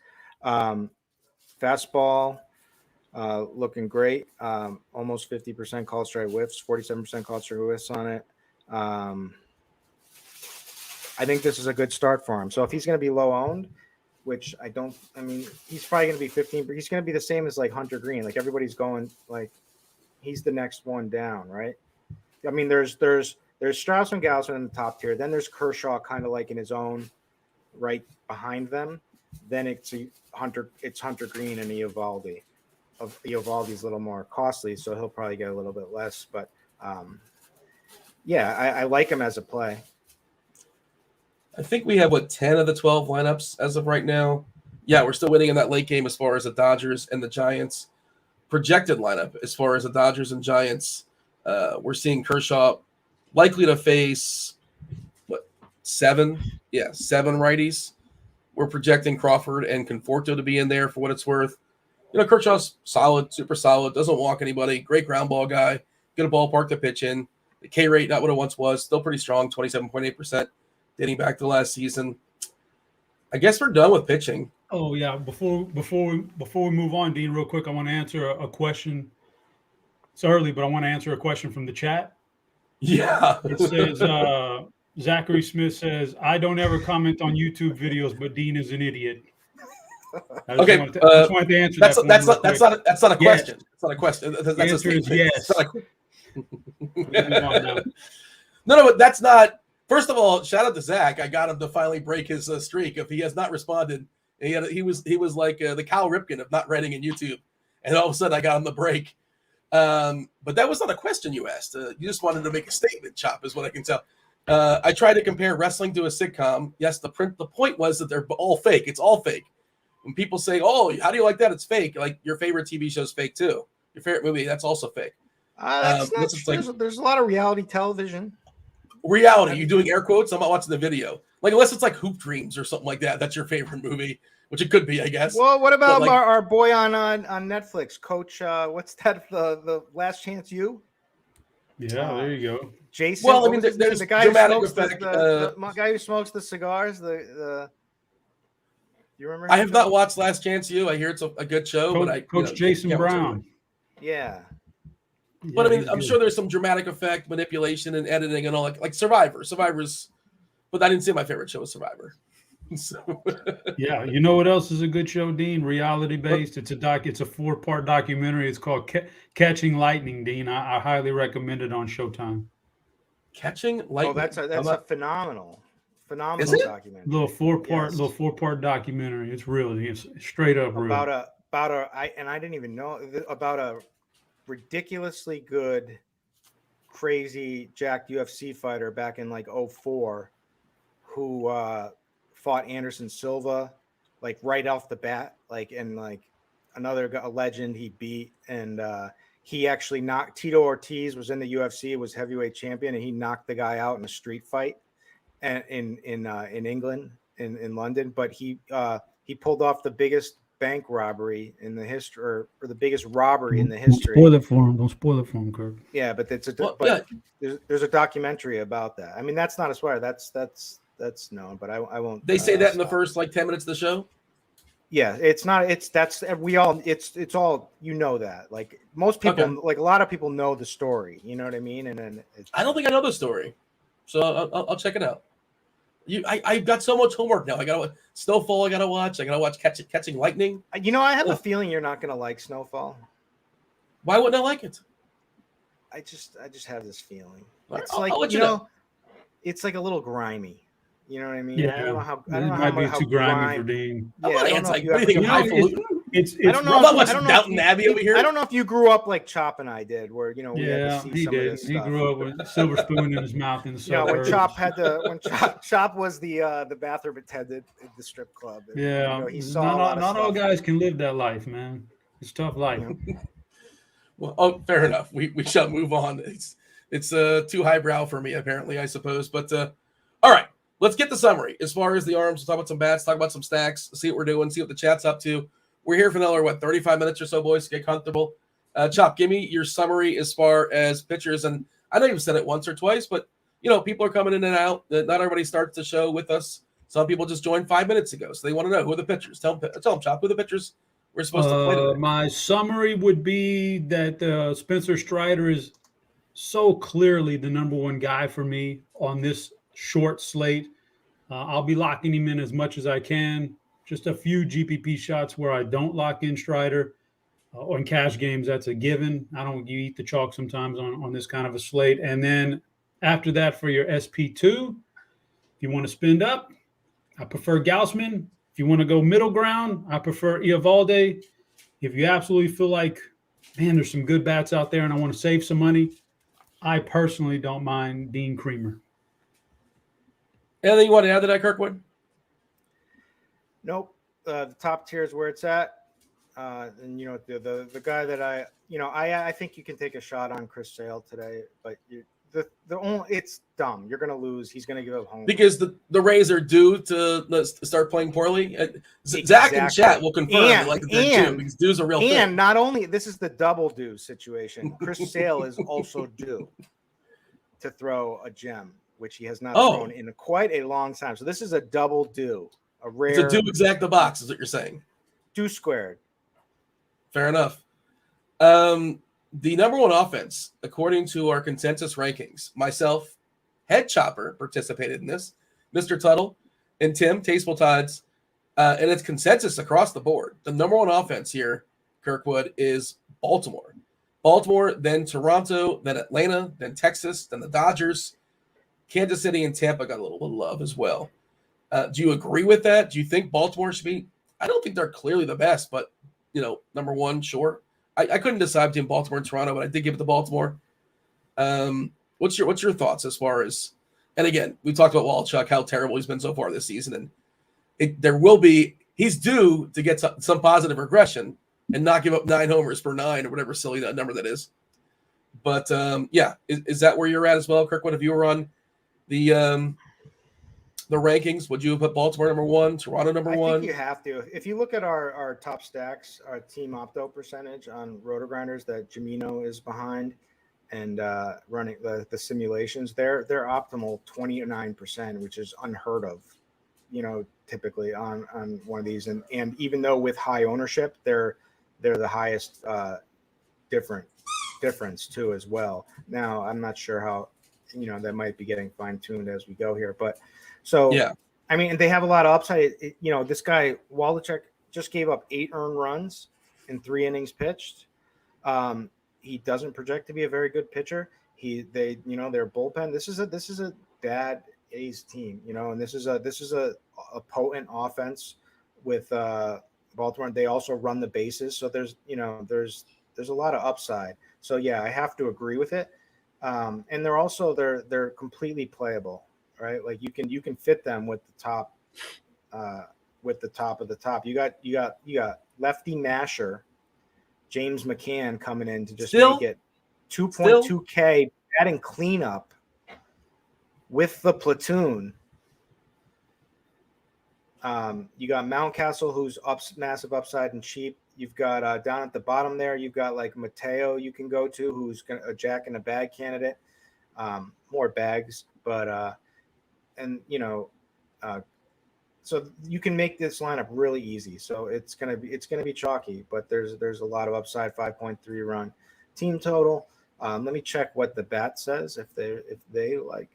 Fastball, looking great. Almost 50% call strike whiffs, 47% call strike whiffs on it. I think this is a good start for him. So if he's going to be low owned, which he's probably going to be 15, but he's going to be the same as Hunter Green. Everybody's going he's the next one down, right? I mean, there's Strauss and Gausman in the top tier. Then there's Kershaw kind of in his own right behind them. Then it's Hunter Green and Eovaldi. Eovaldi's a little more costly, so he'll probably get a little bit less. But I like him as a play. I think we have 10 of the 12 lineups as of right now. Yeah, we're still waiting in that late game as far as the Dodgers and the Giants. Projected lineup as far as the Dodgers and Giants. We're seeing Kershaw likely to face 7? Yeah, 7 righties. We're projecting Crawford and Conforto to be in there for what it's worth. Kershaw's solid, super solid, doesn't walk anybody, great ground ball guy, good a ballpark to pitch in. The K rate, not what it once was, still pretty strong, 27.8%, dating back to last season. I guess we're done with pitching. Oh yeah, before we move on, Dean, real quick, I want to answer a question. It's early, but I want to answer a question from the chat. Yeah. It says Zachary Smith says, "I don't ever comment on YouTube videos, but Dean is an idiot." I just wanted to answer that. That's not a question. It's not a question. That's the answer is yes. No, but that's not. First of all, shout out to Zach. I got him to finally break his streak. If he has not responded, he was like the Cal Ripken of not writing in YouTube, and all of a sudden I got him to break. But that was not a question you asked. You just wanted to make a statement, Chop, is what I can tell. I tried to compare wrestling to a sitcom. Yes, the point was that they're all fake. It's all fake. When people say, "Oh, how do you like that? It's fake." Like your favorite TV show is fake too. Your favorite movie, that's also fake. That's not true. There's a lot of reality television. Reality, you doing air quotes? I'm not watching the video. Unless it's Hoop Dreams or something like that. That's your favorite movie, which it could be, I guess. Well, what about our boy on Netflix, Coach? What's that? The Last Chance U? Yeah, there you go. Jason. Well, I mean, there's the guy dramatic who smokes effect. the guy who smokes the cigars. You remember? I have not watched Last Chance U. I hear it's a good show, Coach but Jason Brown. Yeah. But I mean, he's I'm good. sure there's some dramatic effect, manipulation, and editing and all like Survivor. Survivor's, but I didn't say my favorite show was Survivor. So, Yeah, you know what else is a good show, Dean? Reality based. It's a 4-part documentary. It's called Catching Lightning, Dean. I highly recommend it on Showtime. Catching Oh, Lightning. that's a phenomenal Is it? documentary. Little Yes. 4-part documentary. It's straight up real. I didn't even know about a ridiculously good, crazy jacked UFC fighter back in like 2004 who fought Anderson Silva like right off the bat, a legend he beat, and he actually knocked Tito Ortiz was in the UFC, was heavyweight champion, and he knocked the guy out in a street fight and in England, in London. But he pulled off the biggest bank robbery in the history, or the biggest robbery in the history. Don't spoil it for him, Kirk. Yeah, but Yeah. there's a documentary about that. I mean, that's not a swear. That's known, but I won't. They say that in the first like 10 minutes of the show. Yeah, it's not. It's all, you know, that like most people, Okay. like a lot of people know the story. You know what I mean? And then I don't think I know the story, so I'll check it out. I've got so much homework now. I got Snowfall. I got to watch. I got to watch Catching Lightning. You know, I have a feeling you're not going to like Snowfall. Why wouldn't I like it? I just have this feeling. All It's right, like, I'll let you you know, know. It's like a little grimy. You know what I mean? Yeah, I don't know how. it might be too grimy for Dean. I'm Yeah, not I don't know if you what do you think? ever- I'm highfalutin? It's I don't know. I'm not I watching don't know Downton if you- Abbey over here. I don't know if you grew up like Chop and I did, where we had Yeah, to see he some of did. this He stuff. grew up with a silver spoon in his mouth in the You know, when suburbs. Chop was the bathroom attendant at the strip club. And, Yeah, you know, he saw a lot of not all stuff. guys can live that life, man. It's a tough life. Well, fair enough. We shall move on. It's too highbrow for me, apparently, I suppose. But all right, let's get the summary. As far as the arms, we'll talk about some bats, talk about some stacks, see what we're doing, see what the chat's up to. We're here for another, 35 minutes or so, boys, to get comfortable. Chop, give me your summary as far as pitchers. And I know you've said it once or twice, but, you know, people are coming in and out. Not everybody starts the show with us. Some people just joined 5 minutes ago, so they want to know who are the pitchers. Tell them, Chop, who are the pitchers we're supposed to play today. My summary would be that Spencer Strider is so clearly the number one guy for me on this short slate. I'll be locking him in as much as I can. Just a few GPP shots where I don't lock in Strider. On cash games, that's a given. You eat the chalk sometimes on this kind of a slate. And then after that, for your SP2, if you want to spend up, I prefer Gaussman. If you want to go middle ground, I prefer Eovaldi. If you absolutely feel like, man, there's some good bats out there and I want to save some money, I personally don't mind Dean Creamer. Anything you want to add to that, Kirkwood? Nope. The top tier is where it's at. And, you know, the guy that I think you can take a shot on Chris Sale today, but it's dumb. You're going to lose. He's going to give up home. Because the Rays are due to start playing poorly. Zach and Chat will confirm like they're due, because due's a real thing. And not only, this is the double due situation. Chris Sale is also due to throw a gem, which he has not thrown in quite a long time. So this is a double due. It's a due exact the box, is what you're saying. Due squared. Fair enough. The number one offense, according to our consensus rankings, myself, Head Chopper participated in this, Mr. Tuttle, and Tim, Tasteful Tides, and it's consensus across the board. The number one offense here, Kirkwood, is Baltimore. Baltimore, then Toronto, then Atlanta, then Texas, then the Dodgers. Kansas City and Tampa got a little love as well. Do you agree with that? Do you think Baltimore should be? I don't think they're clearly the best, but, you know, number one, sure. I couldn't decide between Baltimore and Toronto, but I did give it to Baltimore. What's your thoughts as far as? And again, we talked about Walchuk, how terrible he's been so far this season, and he's due to get some positive regression and not give up 9 homers per 9 or whatever silly that number that is. But yeah, is that where you're at as well, Kirkwood? If you were on the rankings, would you have put Baltimore number 1, Toronto number 1? I think you have to. If you look at our top stacks, our team opto percentage on RotoGrinders that Jamino is behind and running the simulations, they're optimal 29%, which is unheard of, you know, typically on one of these. And even though with high ownership, they're the highest different difference too as well. Now I'm not sure how, that might be getting fine tuned as we go here, but so Yeah. I mean, they have a lot of upside. This guy Wallachek just gave up 8 earned runs in 3 innings pitched. He doesn't project to be a very good pitcher. Their bullpen. This is a bad A's team, and this is a potent offense with Baltimore. They also run the bases, so there's a lot of upside. So yeah, I have to agree with it. And they're completely playable, right? Like you can fit them with the top of the top. You got lefty masher James McCann coming in to just make it 2.2K batting cleanup with the platoon. You got Mountcastle, who's massive upside and cheap. You've got down at the bottom there, you've got like Mateo you can go to, who's a jack in a bag candidate. More bags, but so you can make this lineup really easy. So it's gonna be chalky, but there's a lot of upside. 5.3 run team total. Let me check what the bat says if they like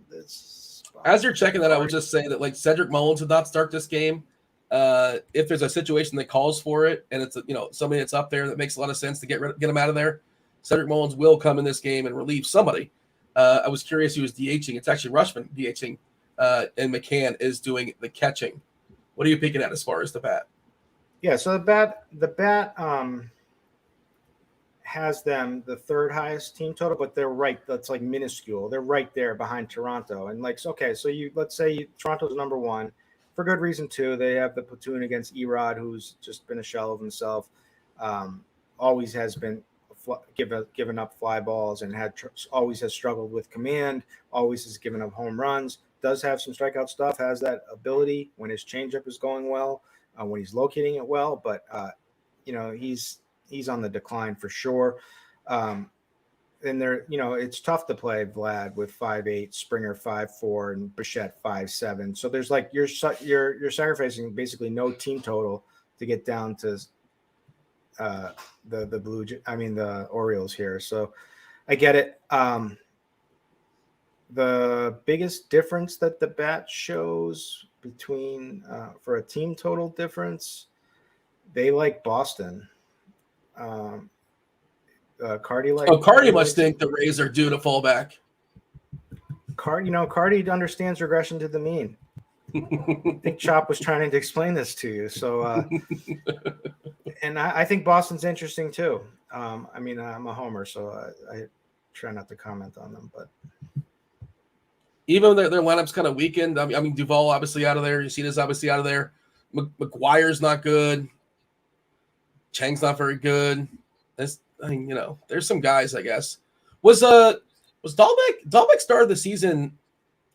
this. As you're checking that, I would just say that like Cedric Mullins would not start this game. If there's a situation that calls for it and it's somebody that's up there that makes a lot of sense to get him out of there, Cedric Mullins will come in this game and relieve somebody. I was curious who was DHing. It's actually Rushman DHing, and McCann is doing the catching. What are you picking at as far as the bat? Yeah, so the bat has them the 3rd highest team total, but they're right. That's like minuscule. They're right there behind Toronto. And let's say Toronto's number 1 for good reason too. They have the platoon against Erod, who's just been a shell of himself. Always has been given up fly balls and always has struggled with command. Always has given up home runs. Does have some strikeout stuff. Has that ability when his changeup is going well, when he's locating it well. But he's on the decline for sure. And it's tough to play Vlad with 5'8", Springer 5'4", and Bichette 5'7". So there's like you're sacrificing basically no team total to get down to the Orioles here. So I get it. The biggest difference that the bat shows between for a team total difference, they like Boston. Cardi must think the Rays are due to fall back. Cardi understands regression to the mean. I think Chop was trying to explain this to you. So, and I think Boston's interesting too. I'm a homer, so I try not to comment on them. But even though their lineup's kind of weakened, Duvall obviously out of there. Yoshina's obviously out of there. McGuire's not good. Chang's not very good. There's some guys, I guess. Was Dahlbeck started the season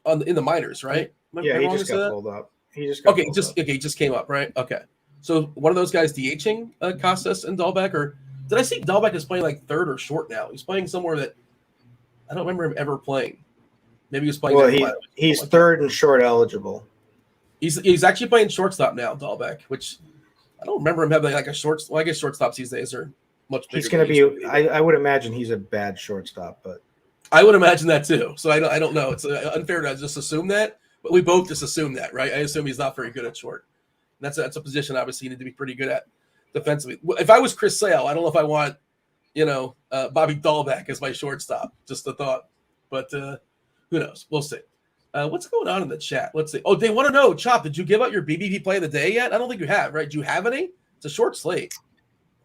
in the minors, right? Yeah, he just got pulled up. He just came up, right? Okay. So one of those guys DHing Casas and Dahlbeck, or did I see Dahlbeck is playing like 3rd or short now? He's playing somewhere that I don't remember him ever playing. Maybe he was playing. Well, he's 3rd and short eligible. He's actually playing shortstop now, Dahlbeck, which I don't remember him having like a short. Well, I guess shortstops these days are much bigger. He's going to be. I would imagine he's a bad shortstop, but I would imagine that too. So I don't know. It's unfair to just assume that, but we both just assume that, right? I assume he's not very good at short. And that's a position obviously you need to be pretty good at defensively. If I was Chris Sale, I don't know if I want Bobby Dahlbeck as my shortstop. Just a thought, but who knows? We'll see. What's going on in the chat? Let's see. Oh, they want to know, Chop, did you give out your BBP play of the day yet? I don't think you have, right? Do you have any? It's a short slate.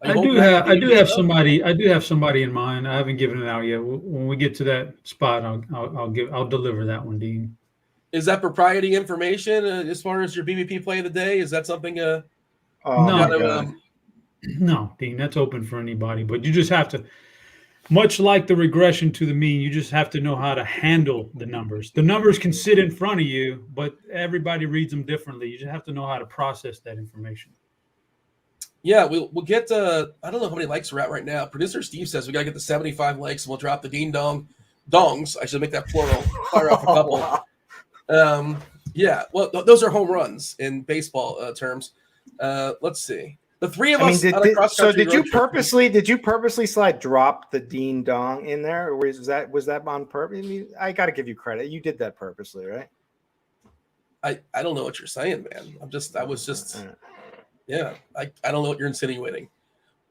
I do have somebody in mind. I haven't given it out yet. When we get to that spot, I'll deliver that one, Dean. Is that propriety information as far as your BBP play of the day? Is that something? No, Dean, that's open for anybody. But you just have to, much like the regression to the mean, you just have to know how to handle the numbers. The numbers can sit in front of you, but everybody reads them differently. You just have to know how to process that information. Yeah, we'll get I don't know how many likes we're at right now. Producer Steve says we got to get to 75 likes and we'll drop the dongs. I should make that plural. Fire off a couple. Yeah, well, those are home runs in baseball terms. Let's see. The three of I mean, us on a cross-country did you road trip. purposely slide drop the Dean Dong in there, or was that on purpose? I mean, I got to give you credit. You did that purposely, right? I don't know what you're saying, man. Yeah. I don't know what you're insinuating.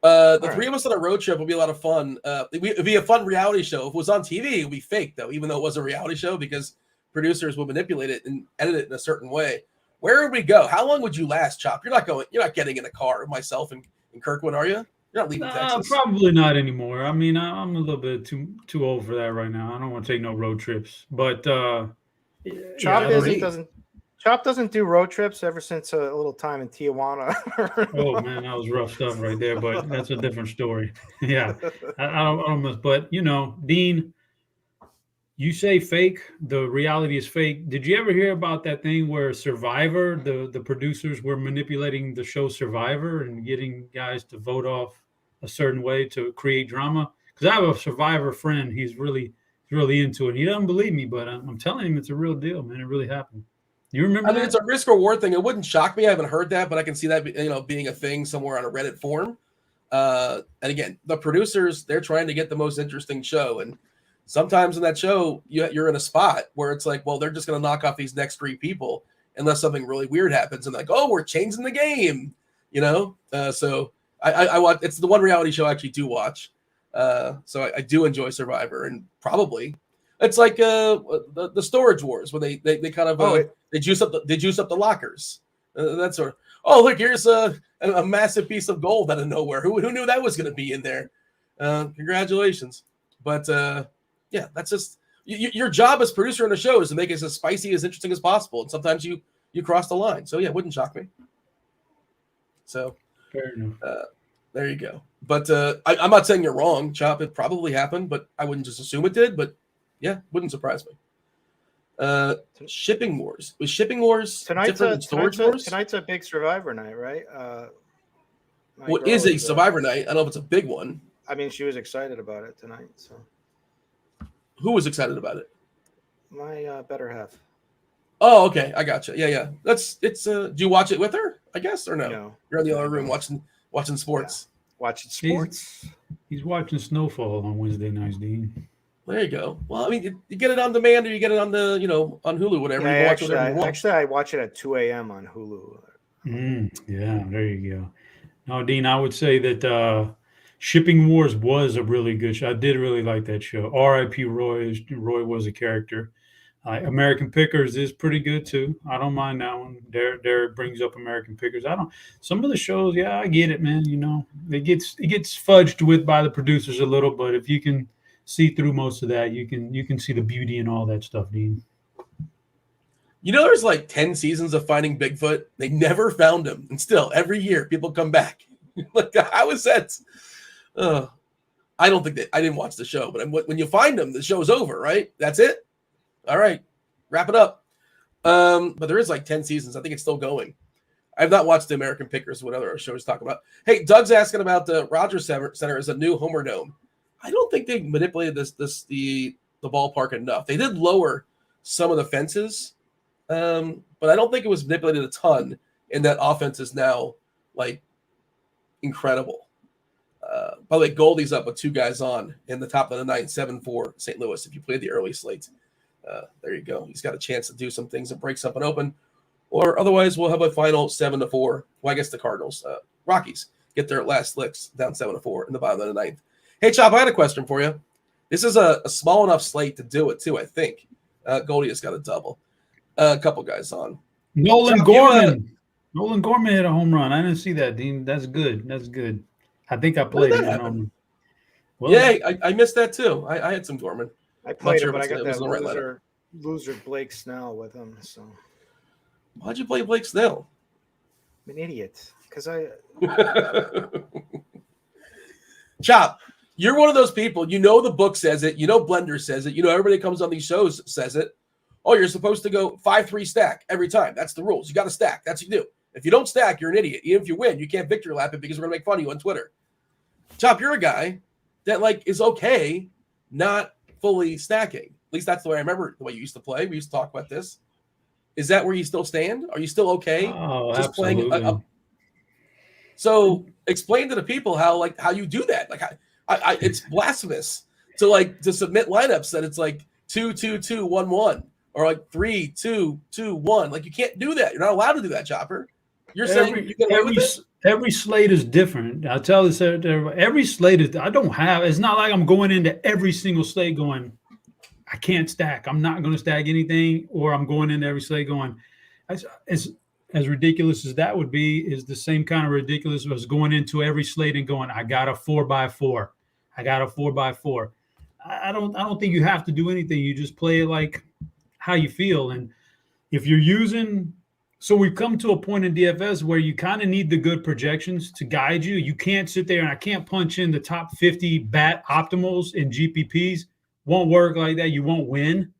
The three of us on a road trip would be a lot of fun. It'd be a fun reality show. If it was on TV, it would be fake, though, even though it was a reality show, because producers would manipulate it and edit it in a certain way. Where would we go? How long would you last, Chop? You're not getting in a car with myself and Kirkwood, are you? You're not leaving Texas. Probably not anymore. I mean, I'm a little bit too old for that right now. I don't want to take no road trips. But Chop doesn't do road trips ever since a little time in Tijuana. Oh man, that was rough stuff right there. But that's a different story. Yeah, I don't miss. But Dean, you say fake. The reality is fake. Did you ever hear about that thing where Survivor, the producers were manipulating the show Survivor and getting guys to vote off a certain way to create drama? Because I have a Survivor friend. He's really into it. He doesn't believe me, but I'm telling him it's a real deal, man. It really happened. You remember? I mean, it's a risk reward thing. It wouldn't shock me. I haven't heard that, but I can see that being a thing somewhere on a Reddit forum. And again, the producers, they're trying to get the most interesting show, and sometimes in that show, you're in a spot where it's like, well, they're just going to knock off these next three people unless something really weird happens, and like, oh, we're changing the game, So I watch. It's the one reality show I actually do watch. So I do enjoy Survivor, and probably it's like the Storage Wars where they kind of they juice up the lockers. That sort of. Oh, look, here's a massive piece of gold out of nowhere. Who knew that was going to be in there? Congratulations, but. Yeah, that's just your job as producer on the show is to make it as spicy, as interesting as possible. And sometimes you cross the line. So yeah, it wouldn't shock me. So fair enough. There you go. But I'm not saying you're wrong, Chop. It probably happened, but I wouldn't just assume it did. But yeah, wouldn't surprise me. Shipping Wars. Was Shipping Wars different than Storage Wars? Tonight's a big Survivor night, right? What is a Survivor night? I don't know if it's a big one. I mean, she was excited about it tonight, so. Who was excited about it? My better half. Oh, okay. I gotcha. Yeah. Do you watch it with her, I guess, or no? No. You're in the other room watching sports. Yeah. Watching sports. He's watching Snowfall on Wednesday nights, Dean. There you go. Well, I mean, you get it on demand or you get it on the, on Hulu, whatever. Yeah, you watch whatever you want. Actually, I watch it at 2 a.m. on Hulu. Yeah, there you go. No, Dean, I would say that Shipping Wars was a really good show. I did really like that show. R.I.P. Roy. Roy was a character. American Pickers is pretty good too. I don't mind that one. Derek brings up American Pickers. Some of the shows, yeah, I get it, man. It gets fudged with by the producers a little, but if you can see through most of that, you can see the beauty in all that stuff, Dean. There's like 10 seasons of Finding Bigfoot. They never found him, and still every year people come back. Like, how is that? I don't think I didn't watch the show, but when you find them, the show's over, right? That's it. All right, wrap it up. But there is like 10 seasons. I think it's still going. I've not watched the American Pickers, what other shows talk about. Hey, Doug's asking about the Rogers Center as a new Homer Dome. I don't think they manipulated the ballpark enough. They did lower some of the fences, but I don't think it was manipulated a ton. And that offense is now like incredible. By the way, Goldie's up with two guys on in the top of the ninth, 7-4 St. Louis. If you played the early slate, there you go. He's got a chance to do some things and break something open. Or otherwise, we'll have a final 7-4. Well, I guess the Cardinals, Rockies, get their last licks down 7-4 in the bottom of the ninth. Hey, Chop, I had a question for you. This is a small enough slate to do it, too, I think. Goldie has got a double. A couple guys on. Nolan Gorman. Nolan Gorman hit a home run. I didn't see that, Dean. That's good. I think I played it. Well, yeah, I missed that, too. I had some Gorman. I played it, but I got that loser Blake Snell with him. So why'd you play Blake Snell? I'm an idiot. Because Chop, you're one of those people. The book says it. Blender says it. Everybody comes on these shows says it. Oh, you're supposed to go 5-3 stack every time. That's the rules. You got to stack. That's what you do. If you don't stack, you're an idiot. Even if you win, you can't victory lap it because we're going to make fun of you on Twitter. Chop, you're a guy that is okay not fully stacking. At least that's the way I remember the way you used to play. We used to talk about this. Is that where you still stand? Are you still okay? Oh, just absolutely. playing So explain to the people how you do that. Like I it's blasphemous to submit lineups that it's like 2-2-2-1-1 or like 3-2-2-1. Like you can't do that. You're not allowed to do that, Chopper. You're saying you get away with it? Every slate is different. I tell this to everybody. Every slate is. I don't have. It's not like I'm going into every single slate going, I can't stack. I'm not going to stack anything, or I'm going into every slate going, as ridiculous as that would be, is the same kind of ridiculous as going into every slate and going, I got a 4x4. I got a 4x4. I don't think you have to do anything. You just play it like how you feel. And if you're using, so we've come to a point in DFS where you kind of need the good projections to guide you. You can't sit there and I can't punch in the top 50 bat optimals in GPPs. Won't work like that. You won't win,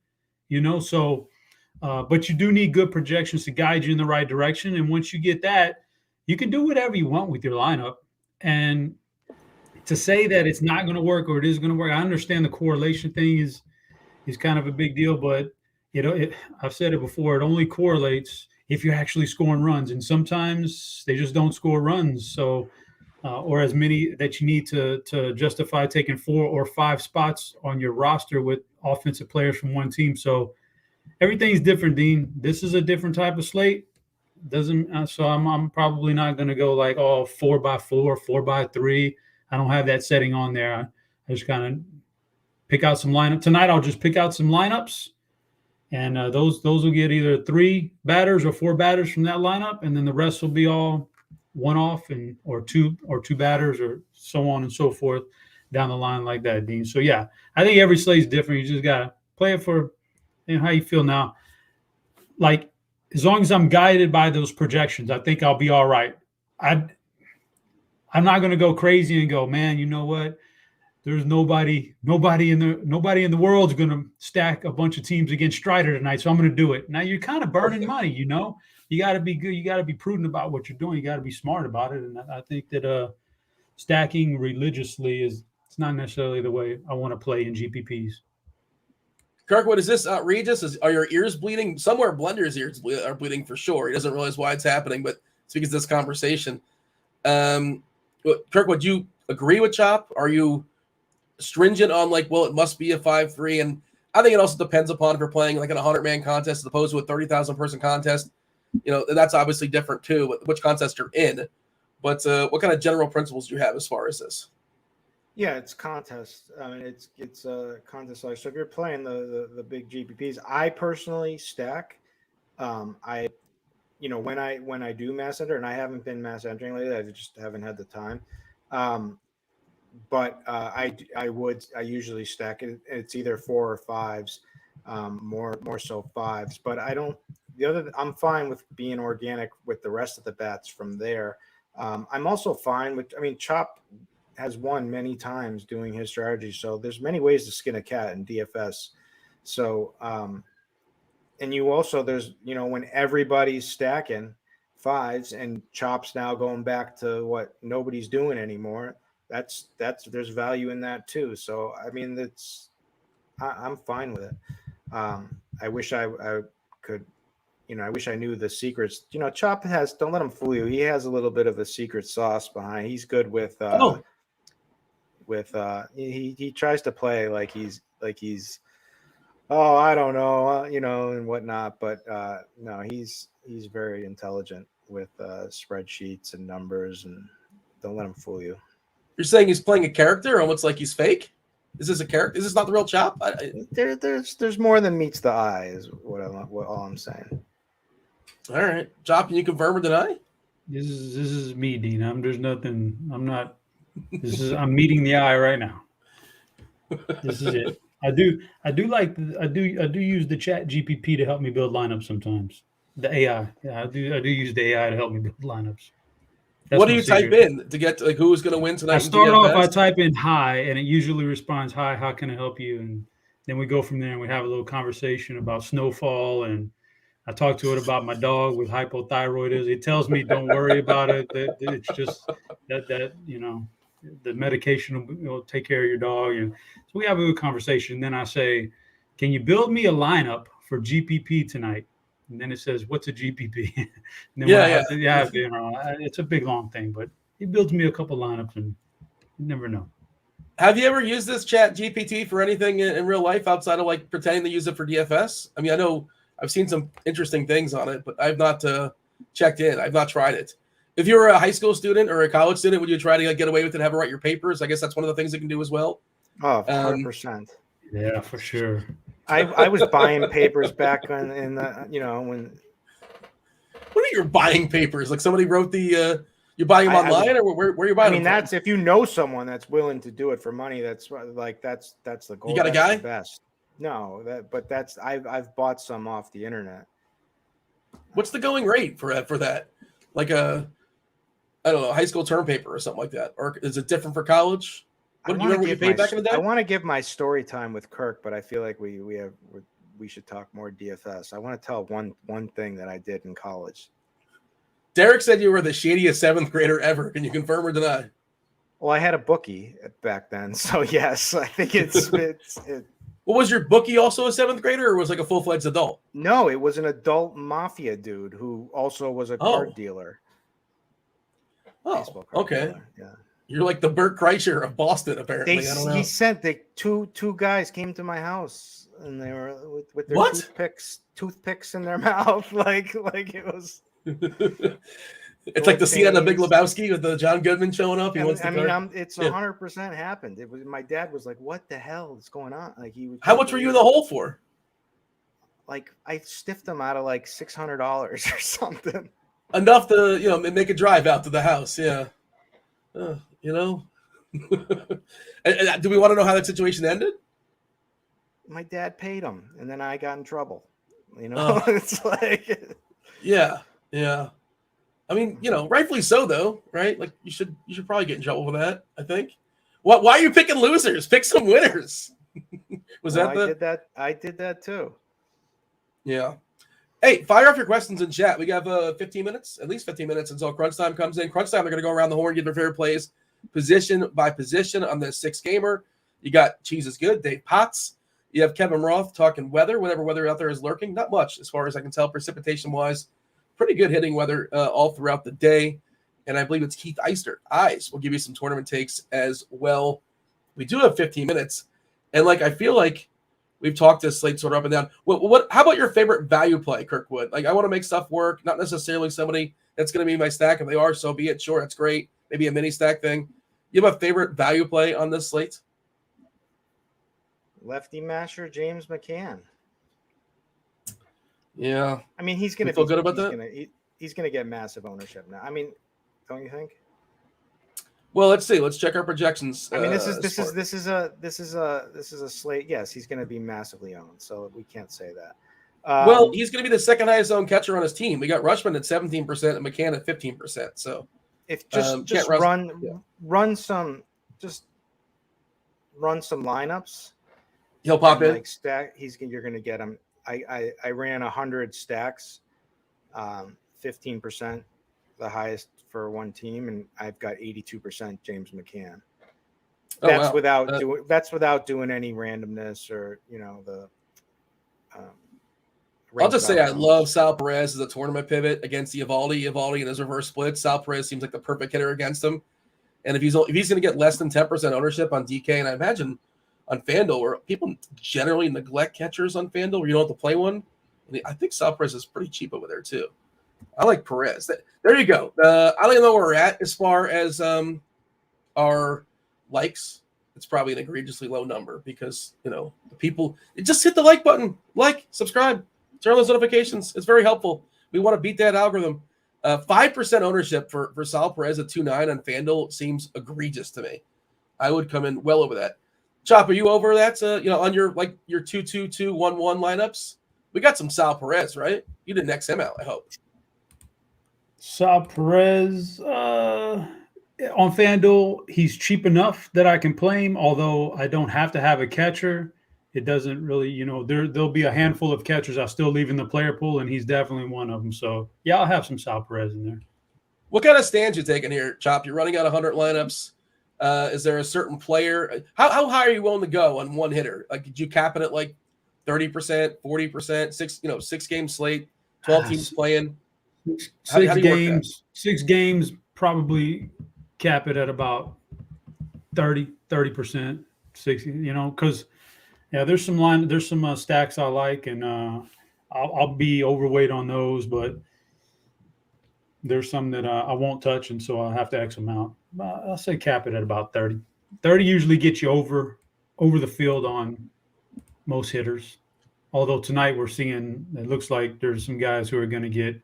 so but you do need good projections to guide you in the right direction. And once you get that, you can do whatever you want with your lineup. And to say that it's not going to work or it is going to work, I understand the correlation thing is kind of a big deal, but I've said it before, it only correlates if you're actually scoring runs. And sometimes they just don't score runs. So, or as many that you need to justify taking 4 or 5 spots on your roster with offensive players from one team. So everything's different, Dean. This is a different type of slate. So I'm probably not going to go like 4x4, 4x3. I don't have that setting on there. I just kind of pick out some lineup tonight. I'll just pick out some lineups, and those will get either 3 batters or 4 batters from that lineup, and then the rest will be all one off or two batters or so on and so forth down the line like that, Dean. So yeah, I think every slate's different. You just gotta play it for how you feel now. Like as long as I'm guided by those projections, I think I'll be all right. I'm not going to go crazy and go, man, you know what? There's nobody in the world is going to stack a bunch of teams against Strider tonight, so I'm going to do it. Now you're kind of burning money, You got to be good. You got to be prudent about what you're doing. You got to be smart about it. And I think that stacking religiously it's not necessarily the way I want to play in GPPs. Kirkwood, is this outrageous? Are your ears bleeding? Somewhere Blender's ears are bleeding for sure. He doesn't realize why it's happening, but speaking of this conversation, Kirkwood, do you agree with Chop? Are you stringent on it must be a 5-3? And I think it also depends upon if you're playing like in a 100-man contest as opposed to a 30,000 person contest. That's obviously different too, which contest you're in. But what kind of general principles do you have as far as this? Yeah, it's contest. I mean, it's a contest. So if you're playing the big GPPs, I personally stack. When I do mass enter, and I haven't been mass entering lately, I just haven't had the time. But I usually stack it. It's either 4 or 5s, more so 5s. But I'm fine with being organic with the rest of the bats from there. I'm also fine with. I mean, Chop has won many times doing his strategy, so there's many ways to skin a cat in DFS. So, and you also there's when everybody's stacking 5s and Chop's now going back to what nobody's doing anymore. That's there's value in that too. So I mean, I'm fine with it. I wish I could, I wish I knew the secrets. Chop don't let him fool you. He has a little bit of a secret sauce behind. He's good with he tries to play like he's I don't know, and whatnot. But no, he's very intelligent with spreadsheets and numbers, and don't let him fool you. You're saying he's playing a character, almost like he's fake? Is this a character? Is this not the real Chop? There's more than meets the eye, is what all I'm saying. All right, Chop, can you confirm or deny? This is me, Dean. There's nothing. I'm not. I'm meeting the eye right now. This is it. I do use the chat GPP to help me build lineups sometimes. The AI. Yeah, I do use the AI to help me build lineups. What do you type in to get to who's going to win tonight? I start off, I type in hi, and it usually responds, hi, how can I help you? And then we go from there and we have a little conversation about Snowfall, and I talk to it about my dog with hypothyroidism. It tells me don't worry about it. That it's just that the medication will take care of your dog. And so we have a good conversation. Then I say, can you build me a lineup for GPP tonight? And then it says, what's a GPP? And then it's a big long thing, but he builds me a couple lineups, and you never know. Have you ever used this Chat GPT for anything in real life outside of like pretending to use it for DFS? I mean, I know I've seen some interesting things on it, but I've not checked in. I've not tried it. If you're a high school student or a college student, would you try to get away with it and have it write your papers? I guess that's one of the things it can do as well. Oh, 100%. Yeah, for sure. I was buying papers back in the, when. What are you buying papers? Like somebody wrote the, you're buying them online, or where are you buying them? That's if you know someone that's willing to do it for money. That's the goal. You got a guy? Best. No, I've bought some off the internet. What's the going rate for that? Like I don't know, high school term paper or something like that, or is it different for college? What do you remember you paid back in the day? I want to give my story time with Kirk, but I feel like we should talk more DFS. I want to tell one thing that I did in college. Derek said you were the shadiest seventh grader ever. Can you confirm or deny? Well, I had a bookie back then, so yes, I think it's. What was your bookie also a seventh grader, or was like a full-fledged adult? No, it was an adult mafia dude who also was a card dealer. Oh, okay. Dealer. Yeah, you're like the Burt Kreischer of Boston, apparently. I don't know. He sent two guys came to my house, and they were with their toothpicks in their mouth, like it was. It's like the scene on The Big Lebowski with the John Goodman showing up. It's 100% happened. It was my dad was like, "What the hell is going on?" Like he. How much were you in the hole for? Like I stiffed them out of like $600 or something. Enough to make a drive out to the house. Yeah, and do we want to know how that situation ended? My dad paid him, and then I got in trouble. It's like. Yeah. I mean, rightfully so, though, right? Like you should probably get in trouble for that. I think. Why are you picking losers? Pick some winners. I did that too. Yeah. Hey, fire off your questions in chat. We have 15 minutes, at least 15 minutes until crunch time comes in. Crunch time, they're going to go around the horn, give their favorite plays, position by position on the 6-gamer. You got Cheeseisgood, Dave Potts. You have Kevin Roth talking weather, whatever weather out there is lurking. Not much, as far as I can tell, precipitation-wise. Pretty good hitting weather all throughout the day. And I believe it's Keith Eyster. Eyes will give you some tournament takes as well. We do have 15 minutes. And, I feel like we've talked this Slate sort of up and down. How about your favorite value play, Kirkwood? I want to make stuff work, not necessarily somebody that's going to be my stack. If they are, so be it. Sure, that's great. Maybe a mini stack thing. You have a favorite value play on this slate? Lefty masher James McCann. Yeah. I mean, he's going to feel good about that. He's going to get massive ownership now. I mean, don't you think? Well, let's see. Let's check our projections. I mean, this is a slate. Yes, he's going to be massively owned, so we can't say that. Well, he's going to be the second highest owned catcher on his team. We got Rushman at 17% and McCann at 15%. So if just run some lineups, he'll pop in. You're going to get him. I ran 100 stacks, 15%, the highest for one team, and I've got 82% James McCann. That's without doing any randomness or the. I'll just say I love Sal Perez as a tournament pivot against Eovaldi in his reverse split. Sal Perez seems like the perfect hitter against him, and if he's going to get less than 10% ownership on DK, and I imagine on Fanduel, where people generally neglect catchers on Fanduel, where you don't have to play one, I think Sal Perez is pretty cheap over there too. I like Perez. There you go. I don't even know where we're at as far as our likes. It's probably an egregiously low number because the people just hit the like button, subscribe, turn on those notifications. It's very helpful. We want to beat that algorithm. 5% ownership for Sal Perez at 2.9 on Fanduel seems egregious to me. I would come in well over that. Chop, are you over that? On your 2-2-2-1-1 lineups, we got some Sal Perez, right? You didn't X him out, I hope. Sal Perez on FanDuel, he's cheap enough that I can play him, although I don't have to have a catcher. It doesn't really, there'll be a handful of catchers I'll still leave in the player pool, and he's definitely one of them. So, yeah, I'll have some Sal Perez in there. What kind of stands you taking here, Chop? You're running out 100 lineups. Is there a certain player? How high are you willing to go on one hitter? Did you cap it at 30%, 40%, 6-game slate, 12 teams playing? Six games, probably cap it at about 30%, 60, because there's some stacks I like, and I'll be overweight on those, but there's some that I won't touch, and so I'll have to X them out. I'll say cap it at about 30. 30 usually gets you over the field on most hitters. Although tonight we're seeing, it looks like there's some guys who are going to get,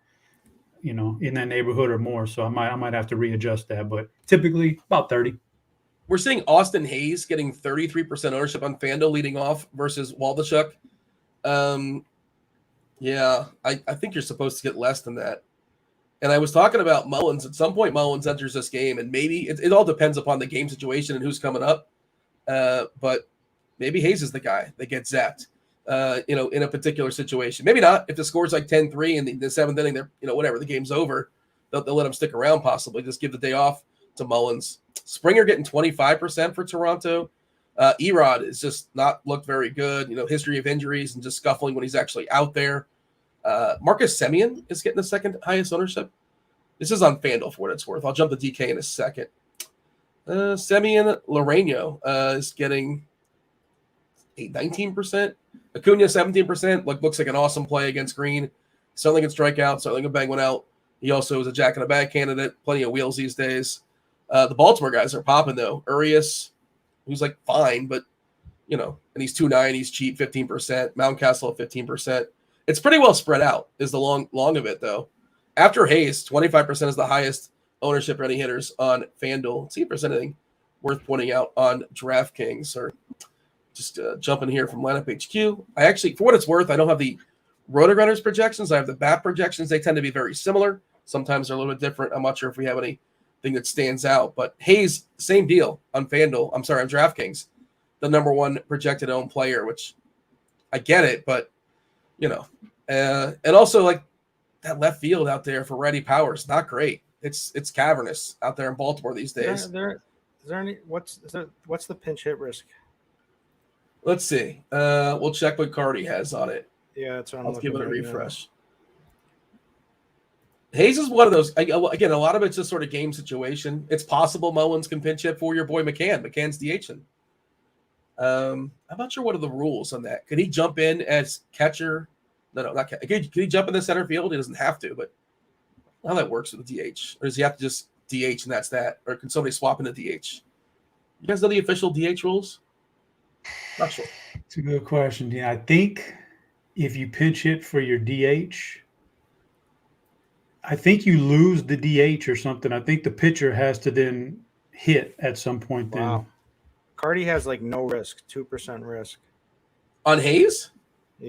in that neighborhood or more. So I might have to readjust that, but typically about 30. We're seeing Austin Hayes getting 33% ownership on Fanduel leading off versus Waldachuk. Yeah, I think you're supposed to get less than that. And I was talking about Mullins. At some point, Mullins enters this game, and maybe it all depends upon the game situation and who's coming up. But maybe Hayes is the guy that gets zapped, in a particular situation. Maybe not. If the score's like 10-3 in the seventh inning, they're, whatever, the game's over, they'll let him stick around possibly. Just give the day off to Mullins. Springer getting 25% for Toronto. Erod has just not looked very good. History of injuries and just scuffling when he's actually out there. Marcus Semien is getting the second highest ownership. This is on FanDuel for what it's worth. I'll jump to DK in a second. Semien Loreno is getting 19%. Acuna 17%. Looks like an awesome play against Green. Certainly can strike out. Certainly can bang one out. He also is a jack in the bag candidate. Plenty of wheels these days. The Baltimore guys are popping though. Urias, who's like fine, but and he's 2.9. He's cheap, 15%. Mountcastle at 15%. It's pretty well spread out, is the long of it, though. After Hayes, 25% is the highest ownership for any hitters on FanDuel. Let's see if there's anything worth pointing out on DraftKings, or just jumping here from Lineup HQ. I actually, for what it's worth, I don't have the RotoGrinders projections. I have the BAP projections. They tend to be very similar. Sometimes they're a little bit different. I'm not sure if we have anything that stands out. But Hayes, same deal on FanDuel. I'm sorry, on DraftKings. The number one projected owned player, which I get it, but and also like that left field out there for Reddy Powers, not great. It's cavernous out there in Baltimore these days. Is there any what's the pinch hit risk? Let's see. We'll check what card he has on it. Yeah, that's what I'll give it a refresh. Hayes is one of those. Again, a lot of it's just sort of game situation. It's possible Mullins can pinch hit for your boy McCann. McCann's DHing. I'm not sure what are the rules on that. Could he jump in as catcher? No, not catcher. Could he jump in the center field? He doesn't have to, but how that works with the DH? Or does he have to just DH and that's that? Or can somebody swap into DH? You guys know the official DH rules? Not sure. It's a good question. Yeah, I think if you pinch hit for your DH, I think you lose the DH or something. I think the pitcher has to then hit at some point. Wow. Then. Cardi has like no risk, 2% risk. On Hayes? Yeah.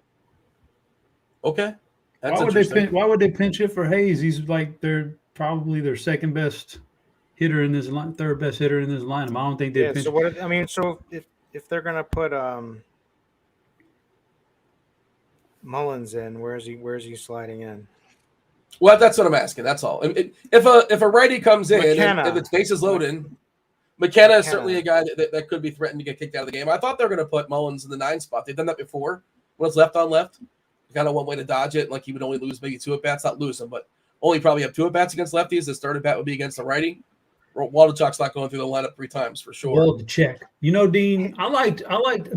Okay. Why would they pinch hit for Hayes? He's like probably their second best hitter in this line, third best hitter in this lineup. I don't think they pinch. So if they're gonna put Mullins in, where is he sliding in? Well, that's what I'm asking. That's all. If a righty comes in, if its base is loaded. McKenna is certainly a guy that could be threatened to get kicked out of the game. I thought they were going to put Mullins in the 9 spot. They've done that before when it's left on left. Kind of one way to dodge it. Like he would only lose maybe 2 at-bats. Not lose them, but only probably have 2 at-bats against lefties. His third at-bat would be against the righty. Waldachuk's not going through the lineup 3 times for sure. Well, to check. Dean, I liked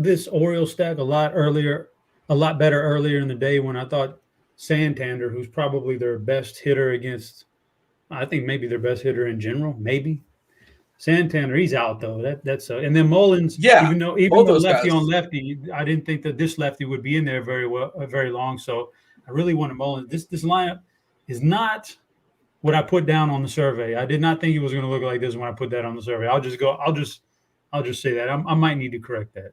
this Orioles stack a lot better earlier in the day when I thought Santander, who's probably their best hitter against, I think maybe their best hitter in general, maybe. Santander, he's out though. That's and then Mullins. Yeah, even though lefty on lefty, I didn't think that this lefty would be in there very long. So I really wanted Mullins. This lineup is not what I put down on the survey. I did not think it was going to look like this when I put that on the survey. I'll just say that I might need to correct that.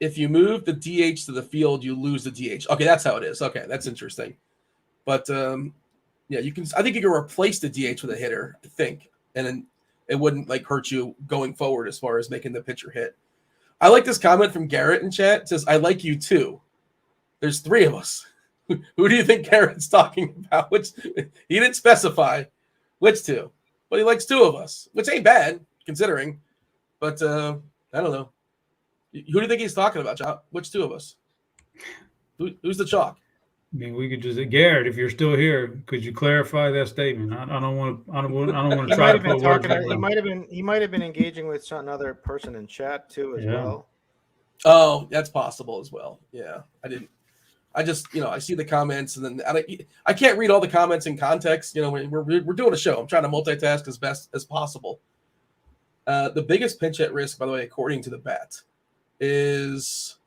If you move the DH to the field, you lose the DH. Okay, that's how it is. Okay, that's interesting. But yeah, you can. I think you can replace the DH with a hitter. I think. And then it wouldn't hurt you going forward as far as making the pitcher hit. I like this comment from Garrett in chat. It says, I like you too. There's 3 of us. Who do you think Garrett's talking about? He didn't specify which 2, but he likes 2 of us, which ain't bad considering. But I don't know. Who do you think he's talking about, John? Which 2 of us? Who's the chalk? mean, we could just Garrett, if you're still here, could you clarify that statement? I don't want to He try might to have been put words talking. in your mouth. He might have been engaging with another person in chat too, as Yeah. well. Oh, that's possible as well. Yeah, I just, I see the comments and then I can't read all the comments in context. We're doing a show. I'm trying to multitask as best as possible. The biggest pinch at risk, by the way, according to the bat, is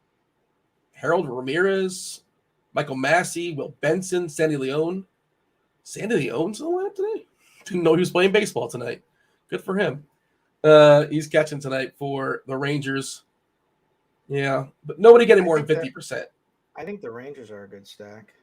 Harold Ramirez, Michael Massey, Will Benson, Sandy Leone. Sandy Leone's in the lineup today? Didn't know he was playing baseball tonight. Good for him. He's catching tonight for the Rangers. Yeah, but nobody getting more than 50%. I think the Rangers are a good stack.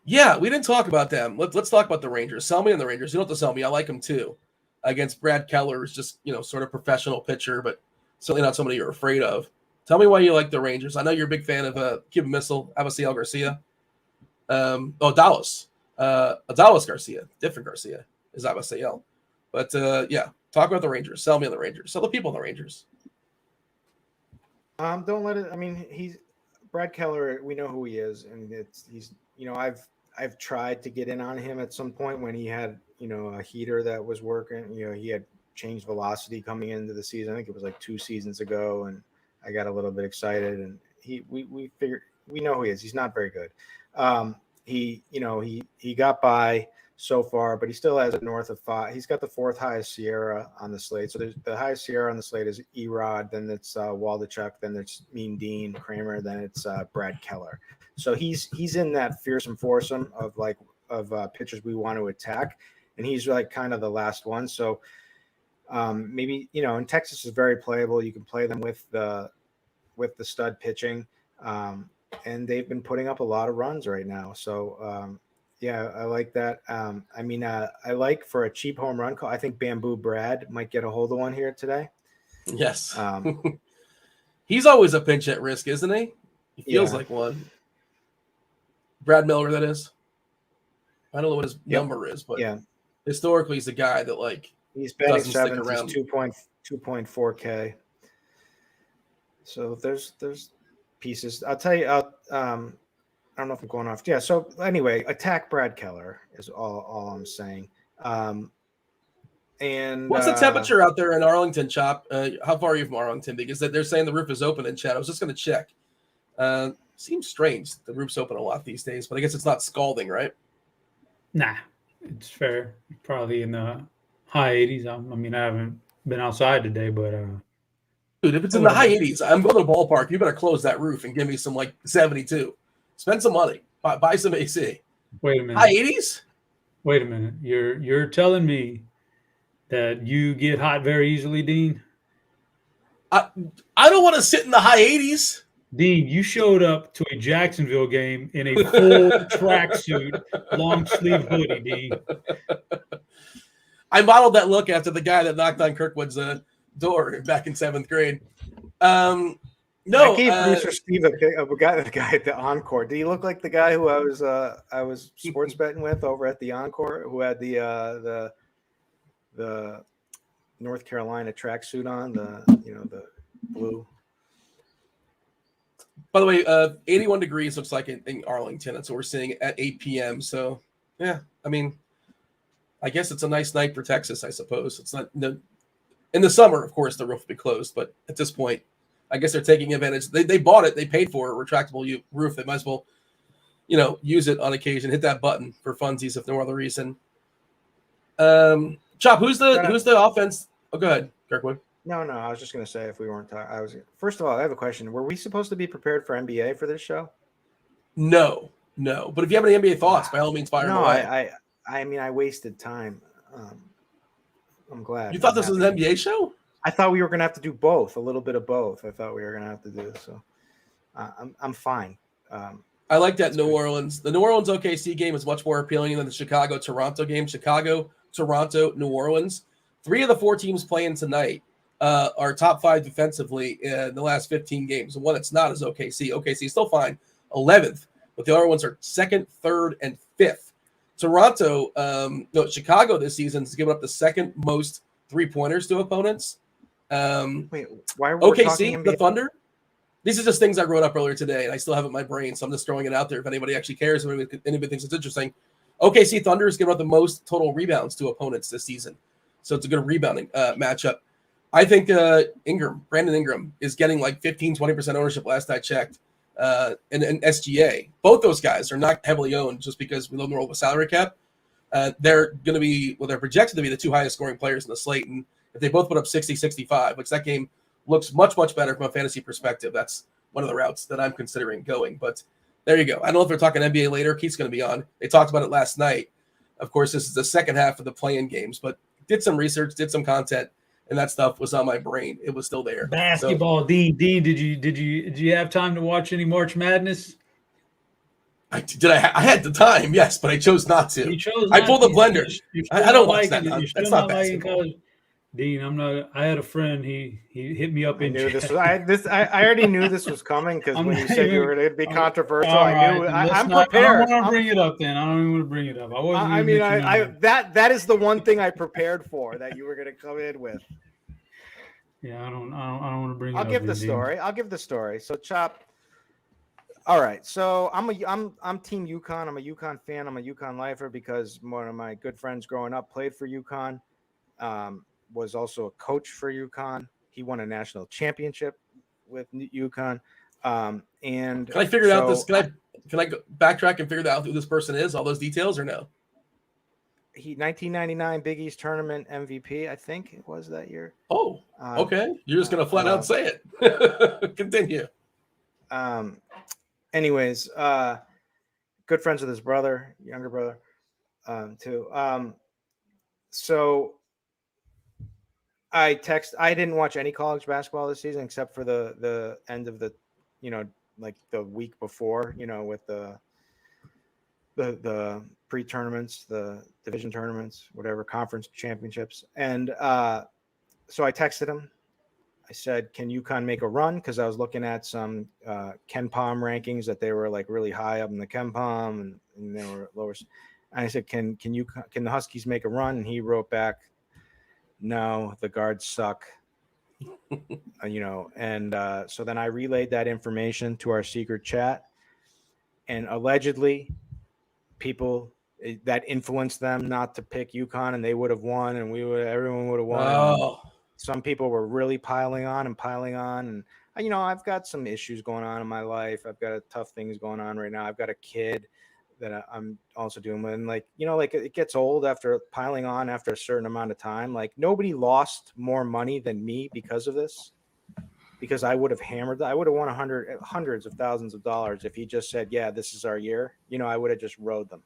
Yeah, we didn't talk about them. Let's talk about the Rangers. Sell me on the Rangers. You don't have to sell me. I like them too. Against Brad Keller, who's just, sort of professional pitcher, but certainly not somebody you're afraid of. Tell me why you like the Rangers. I know you're a big fan of Cuban Missile, Abaciel Garcia. Dallas. Dallas Garcia. Different Garcia is Abaciel. But, yeah, talk about the Rangers. Sell me on the Rangers. Sell the people on the Rangers. Don't let it. I mean, he's Brad Keller. We know who he is, and he's. I've tried to get in on him at some point when he had a heater that was working. He had changed velocity coming into the season. I think it was like 2 seasons ago, and I got a little bit excited. And we figured we know who he is. He's not very good. He got by so far, but he still has a north of 5. He's got the 4th highest Sierra on the slate. So there's the highest Sierra on the slate is Erod, then it's Waldachuk, then it's Mean Dean Kramer, then it's Brad Keller. So he's in that fearsome foursome of pitchers we want to attack, and he's like kind of the last one. So maybe and Texas is very playable. You can play them with the stud pitching, and they've been putting up a lot of runs right now. So yeah, I like that. I like for a cheap home run call. I think Bamboo Brad might get a hold of one here today. Yes. He's always a pinch at risk, isn't he? He feels like one. Brad Miller, that is. I don't know what his number is, but historically he's a guy that he's batting 7th. He's 2.4K. So there's pieces. I'll tell you. I don't know if I'm going off. Yeah. So anyway, attack Brad Keller is all I'm saying. And what's the temperature out there in Arlington, Chop? How far are you from Arlington? Because they're saying the roof is open in chat. I was just going to check. Seems strange. The roof's open a lot these days, but I guess it's not scalding, right? Nah, it's fair. Probably in the high 80s. I haven't been outside today, but dude, if it's in the high 80s, I'm going to the ballpark. You better close that roof and give me some 72. Spend some money. Buy some AC. Wait a minute. High 80s? Wait a minute. You're telling me that you get hot very easily, Dean? I don't want to sit in the high 80s. Dean, you showed up to a Jacksonville game in a full tracksuit, long sleeve hoodie, Dean. I modeled that look after the guy that knocked on Kirkwood's door back in 7th grade. No, I gave producer Steve the guy at the Encore. Did he look like the guy who I was sports betting with over at the Encore, who had the North Carolina tracksuit on, the blue? By the way, 81 degrees looks like in Arlington. That's what we're seeing at 8 p.m. So yeah, I guess it's a nice night for Texas. I suppose it's not in the summer. Of course, the roof will be closed, but at this point, I guess they're taking advantage. They bought it. They paid for a retractable roof. They might as well, use it on occasion. Hit that button for funsies if no other reason. Chop, who's the offense? Oh, go ahead, Kirkwood. No. I was just going to say if we weren't talking, first of all, I have a question. Were we supposed to be prepared for NBA for this show? No. But if you have any NBA thoughts, by all means, fire them away. I wasted time. I'm glad. You thought this was an NBA show? I thought we were going to have to do both, a little bit of both. I thought we were going to have to do so. I'm fine. I like that New Orleans. The New Orleans OKC game is much more appealing than the Chicago-Toronto game. Chicago, Toronto, New Orleans. 3 of the 4 teams playing tonight are top 5 defensively in the last 15 games. The one that's not is OKC. OKC is still fine, 11th, but the other ones are 2nd, 3rd, and 5th. Chicago this season has given up the 2nd most 3-pointers to opponents. Wait, why are we OKC, the Thunder? these are just things I wrote up earlier today, and I still have it in my brain, so I'm just throwing it out there if anybody actually cares or anybody thinks it's interesting. OKC Thunder is giving up the most total rebounds to opponents this season, so it's a good rebounding matchup. I think Brandon Ingram, is getting like 15-20% ownership last I checked in SGA. Both those guys are not heavily owned just because we live in the world with salary cap. They're going to be, they're projected to be the two highest scoring players in the slate. And if they both put up 60-65, which that game looks much, much better from a fantasy perspective, that's one of the routes that I'm considering going. But there you go. I don't know if they're talking NBA later. Keith's going to be on. They talked about it last night. Of course, this is the second half of the play-in games, but did some research, did some content, and that stuff was on my brain. It was still there. Basketball, Dean, did you have time to watch any March Madness? I had the time, yes, but I chose not to. You chose I not pulled the to. blender. I don't watch that. You're That's still not liking basketball. college. Dean, I'm not. I had a friend. He hit me up I in knew chat. I already knew this was coming because when you said you were going to be controversial, All I knew. right, I'm not, prepared. I don't want to bring it up. Then I don't even want to bring it up. I wasn't. I mean, that is the one thing I prepared for that you were going to come in with. Yeah, I don't want to bring it up. I'll give the story. I'll give the story. So Chop. All right. So I'm Team UConn. I'm a UConn fan. I'm a UConn lifer because one of my good friends growing up played for UConn. Was also a coach for UConn. He won a national championship with UConn. And can I figure out this? Can I go backtrack and figure out who this person is? All those details or no? He 1999 Big East tournament MVP, I think it was that year. Oh, okay. You're just gonna flat out say it. Continue. Anyways, good friends with his brother, younger brother, too. So I didn't watch any college basketball this season except for the end of the, like the week before, with the pre-tournaments, the division tournaments, whatever, conference championships. And so I texted him. I said, can UConn make a run? Because I was looking at some Ken Palm rankings that they were like really high up in the Ken Palm and they were lower. And I said, can the Huskies make a run? And he wrote back, no, the guards suck. And so then I relayed that information to our secret chat, and allegedly people that influenced them not to pick UConn, and they would have won, and everyone would have won. Oh. Some people were really piling on, and I've got some issues going on in my life. I've got tough things going on right now. I've got a kid that I'm also doing with, and it gets old after piling on after a certain amount of time. Like, nobody lost more money than me because of this, because I would have hammered that. I would have won hundreds of thousands of dollars if he just said, yeah, this is our year. I would have just rode them.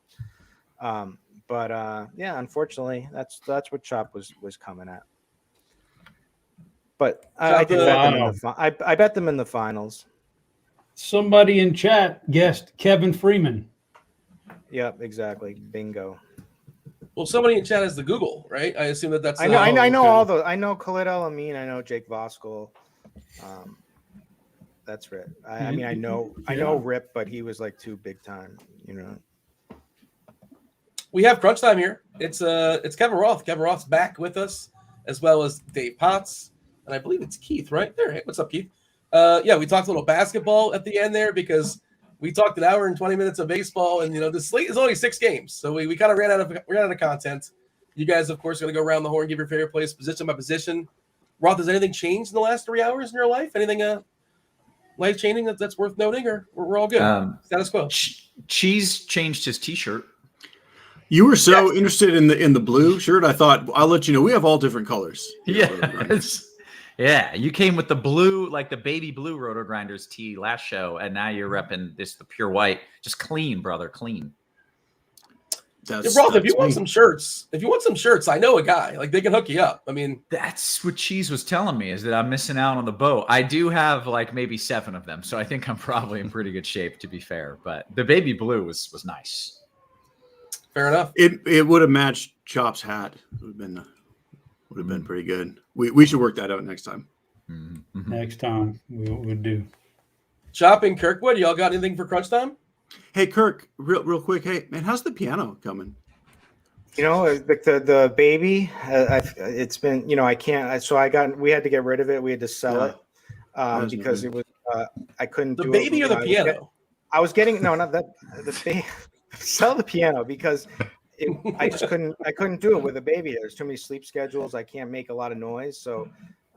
But unfortunately that's what Chop was coming at. But I did bet them I bet them in the finals. Somebody in chat guessed Kevin Freeman. Yep, exactly. Bingo. Well, somebody in chat has the Google, right? I assume that's. I know all those. I know Khalid El-Amin. I know Jake Voskuhl. That's Rip. I know Rip, but he was like too big time. We have crunch time here. It's Kevin Roth. Kevin Roth's back with us, as well as Dave Potts, and I believe it's Keith right there. Hey, what's up, Keith? We talked a little basketball at the end there because we talked an hour and 20 minutes of baseball, and the slate is only 6 games, so we kind of ran out of content. You guys, of course, are going to go around the horn, give your favorite plays position by position. Roth, has anything changed in the last 3 hours in your life? Anything life changing that's worth noting, or we're all good? Status quo. Cheese changed his T-shirt. You were so interested in the blue shirt. I thought I'll let you know we have all different colors. Yeah, you came with the blue, like the baby blue RotoGrinders tee last show, and now you're repping the pure white. Just clean, brother, clean. Roth, if you want some shirts, I know a guy. Like, they can hook you up. I mean, that's what Cheese was telling me, is that I'm missing out on the boat. I do have like maybe 7 of them, so I think I'm probably in pretty good shape, to be fair. But the baby blue was nice. Fair enough. It would have matched Chop's hat. It would have been pretty good. We should work that out next time. Mm-hmm. Next time we'll do. Chop and Kirkwood, y'all got anything for crunch time? Hey, Kirk, real quick. Hey, man, how's the piano coming? The baby, it's been, I can't. So we had to get rid of it. We had to sell it because it was I couldn't The do baby it. or the piano? I was getting no, not that sell the piano because I just couldn't do it with a baby. There's too many sleep schedules. I can't make a lot of noise. So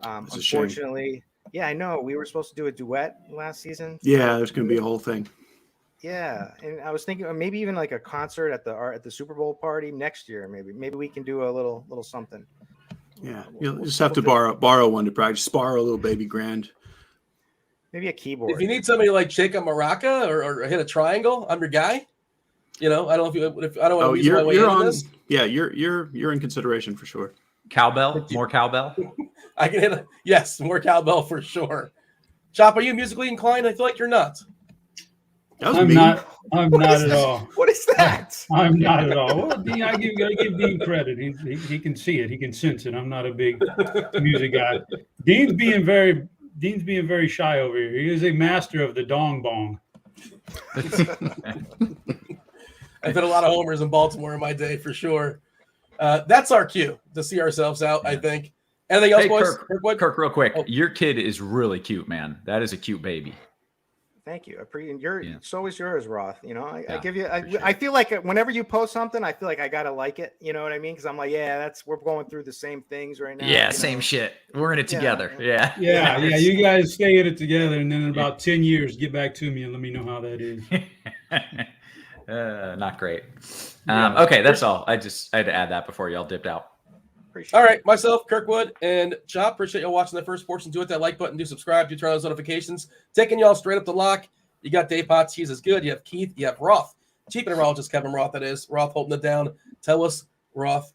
That's a shame. unfortunately, yeah, I know we were supposed to do a duet last season. Yeah, there's going to be a whole thing. Yeah, and I was thinking maybe even like a concert at the Super Bowl party next year. Maybe we can do a little something. Yeah, you'll just have to borrow one to practice. Borrow a little baby grand. Maybe a keyboard. If you need somebody like shake a maraca or hit a triangle, I'm your guy. I don't know if I don't want to use my way into this. Yeah, you're in consideration for sure. Cowbell, more cowbell. I can hit more cowbell for sure. Chop, are you musically inclined? I feel like you're not. I'm not at all. What is that? I'm not at all. Well, Dean, I give Dean credit. He can see it. He can sense it. I'm not a big music guy. Dean's being very shy over here. He is a master of the dong bong. I've hit a lot of homers in Baltimore in my day for sure. That's our cue to see ourselves out, I think. Anything else, boys? Kirk, real quick. Your kid is really cute, man. That is a cute baby. Thank you. It's always yours, Roth. I give you. Appreciate I feel like whenever you post something, I feel like I gotta like it. You know what I mean? Because I'm like, yeah, we're going through the same things right now. Yeah, same shit. We're in it together. Yeah. You guys stay in it together, and then in about 10 years, get back to me and let me know how that is. Not great. Okay, that's all. I had to add that before y'all dipped out. All right, myself, Kirkwood, and Chop. Appreciate y'all watching the first portion. Do hit that like button, do subscribe, do turn on those notifications. Taking y'all straight up the lock. You got Dave Potts, Cheeseisgood. You have Keith. You have Roth. Chief meteorologist Kevin Roth. That is Roth holding it down. Tell us, Roth,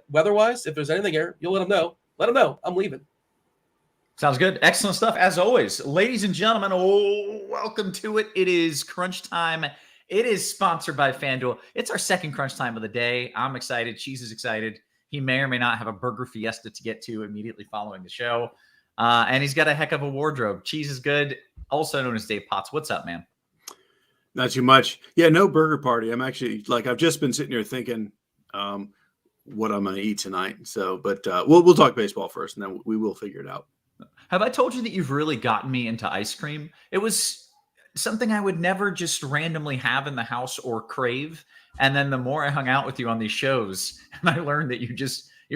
weather-wise, if there's anything here, you'll let him know. Let him know. I'm leaving. Sounds good. Excellent stuff as always, ladies and gentlemen. Welcome to it. It is crunch time. It is sponsored by Fanduel. It's our second crunch time of the day. I'm excited. Cheese is excited. He may or may not have a burger fiesta to get to immediately following the show. And he's got a heck of a wardrobe. Cheeseisgood, also known as Dave Potts. What's up, man? Not too much. Yeah, no burger party. I'm actually I've just been sitting here thinking what I'm going to eat tonight. So, but we'll talk baseball first, and then we will figure it out. Have I told you that you've really gotten me into ice cream? It was something I would never just randomly have in the house or crave. And then the more I hung out with you on these shows, and I learned that you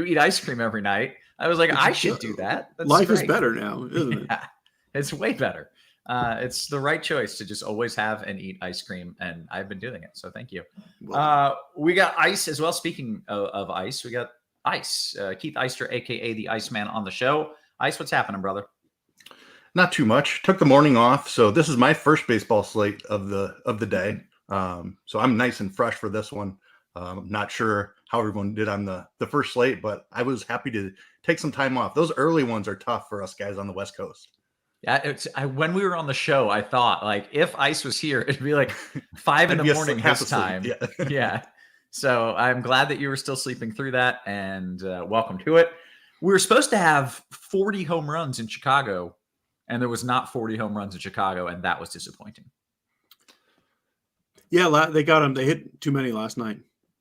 eat ice cream every night, I was like, I should do that. That's Life great. is better now, isn't it? Yeah, it's way better. It's the right choice to just always have and eat ice cream, and I've been doing it. So thank you. We got Ice as well. Speaking of Ice, we got Ice, Keith Eyster, aka the Iceman, on the show. Ice, what's happening, brother? Not too much. Took the morning off, so this is my first baseball slate of the day. So I'm nice and fresh for this one. I'm not sure how everyone did on the first slate, but I was happy to take some time off. Those early ones are tough for us guys on the West Coast. Yeah, when we were on the show, I thought like if Ice was here, it'd be like 5 in the morning his time. Yeah. Yeah. So I'm glad that you were still sleeping through that, and welcome to it. We were supposed to have 40 home runs in Chicago, and there was not 40 home runs in Chicago, and that was disappointing. Yeah, they got them. They hit too many last night.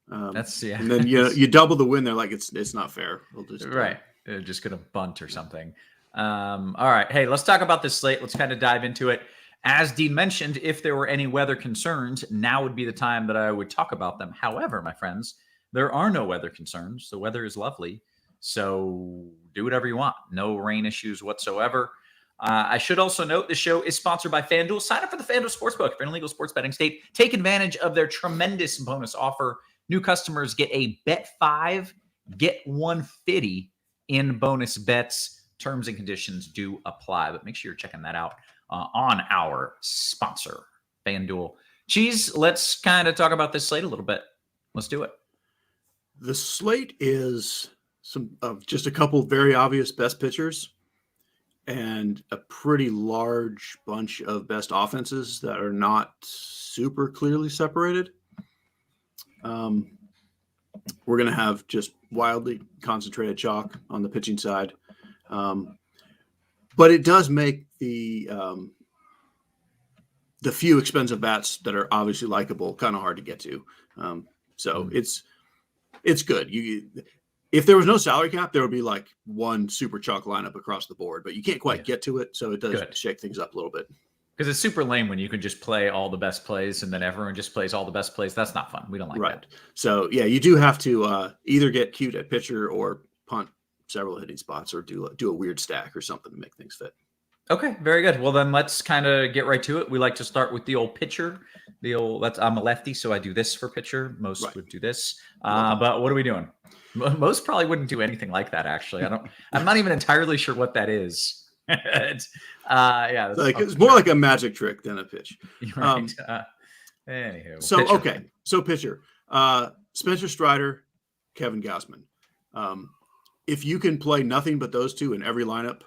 And then you double the win. They're like, it's not fair. We'll just right. They're just gonna bunt or something. All right. Hey, let's talk about this slate. Let's kind of dive into it. As Dean mentioned, if there were any weather concerns, now would be the time that I would talk about them. However, my friends, there are no weather concerns. The weather is lovely. So do whatever you want. No rain issues whatsoever. I should also note the show is sponsored by FanDuel. Sign up for the FanDuel Sportsbook. If you're in a legal sports betting state, take advantage of their tremendous bonus offer. New customers get a bet 5, get 150 in bonus bets. Terms and conditions do apply, but make sure you're checking that out on our sponsor, FanDuel. Cheese, let's kind of talk about this slate a little bit. Let's do it. The slate is just a couple of very obvious best pitchers and a pretty large bunch of best offenses that are not super clearly separated. We're going to have just wildly concentrated chalk on the pitching side. But it does make the few expensive bats that are obviously likable kind of hard to get to. So it's good. If there was no salary cap, there would be like one super chalk lineup across the board, but you can't quite get to it. So it does shake things up a little bit. Because it's super lame when you can just play all the best plays and then everyone just plays all the best plays. That's not fun. We don't like that. So yeah, you do have to either get cute at pitcher or punt several hitting spots or do a weird stack or something to make things fit. Okay, very good. Well, then let's kind of get right to it. We like to start with the old pitcher. I'm a lefty, so I do this for pitcher. Most would do this. But what are we doing? Most probably wouldn't do anything like that, actually. I'm not even entirely sure what that is. It's more like a magic trick than a pitch. Right. Anywho. So pitcher. okay. So pitcher. Spencer Strider, Kevin Gausman. If you can play nothing but those two in every lineup,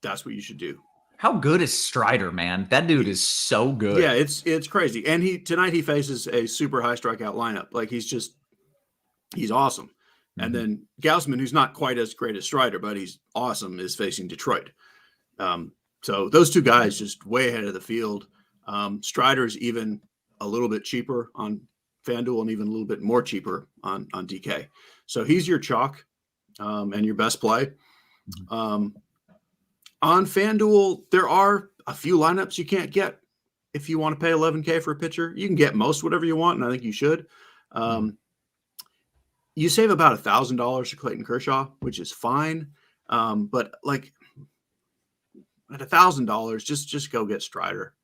that's what you should do. How good is Strider, man? That dude is so good. Yeah, it's crazy. And tonight he faces a super high strikeout lineup. Like he's awesome. Mm-hmm. And then Gausman, who's not quite as great as Strider, but he's awesome, is facing Detroit. So those two guys just way ahead of the field. Strider's even a little bit cheaper on FanDuel and even a little bit more cheaper on DK. So he's your chalk and your best play. On FanDuel, there are a few lineups you can't get if you want to pay $11K for a pitcher. You can get most whatever you want, and I think you should. You save about $1,000 for Clayton Kershaw, which is fine. But like at $1,000, just go get Strider.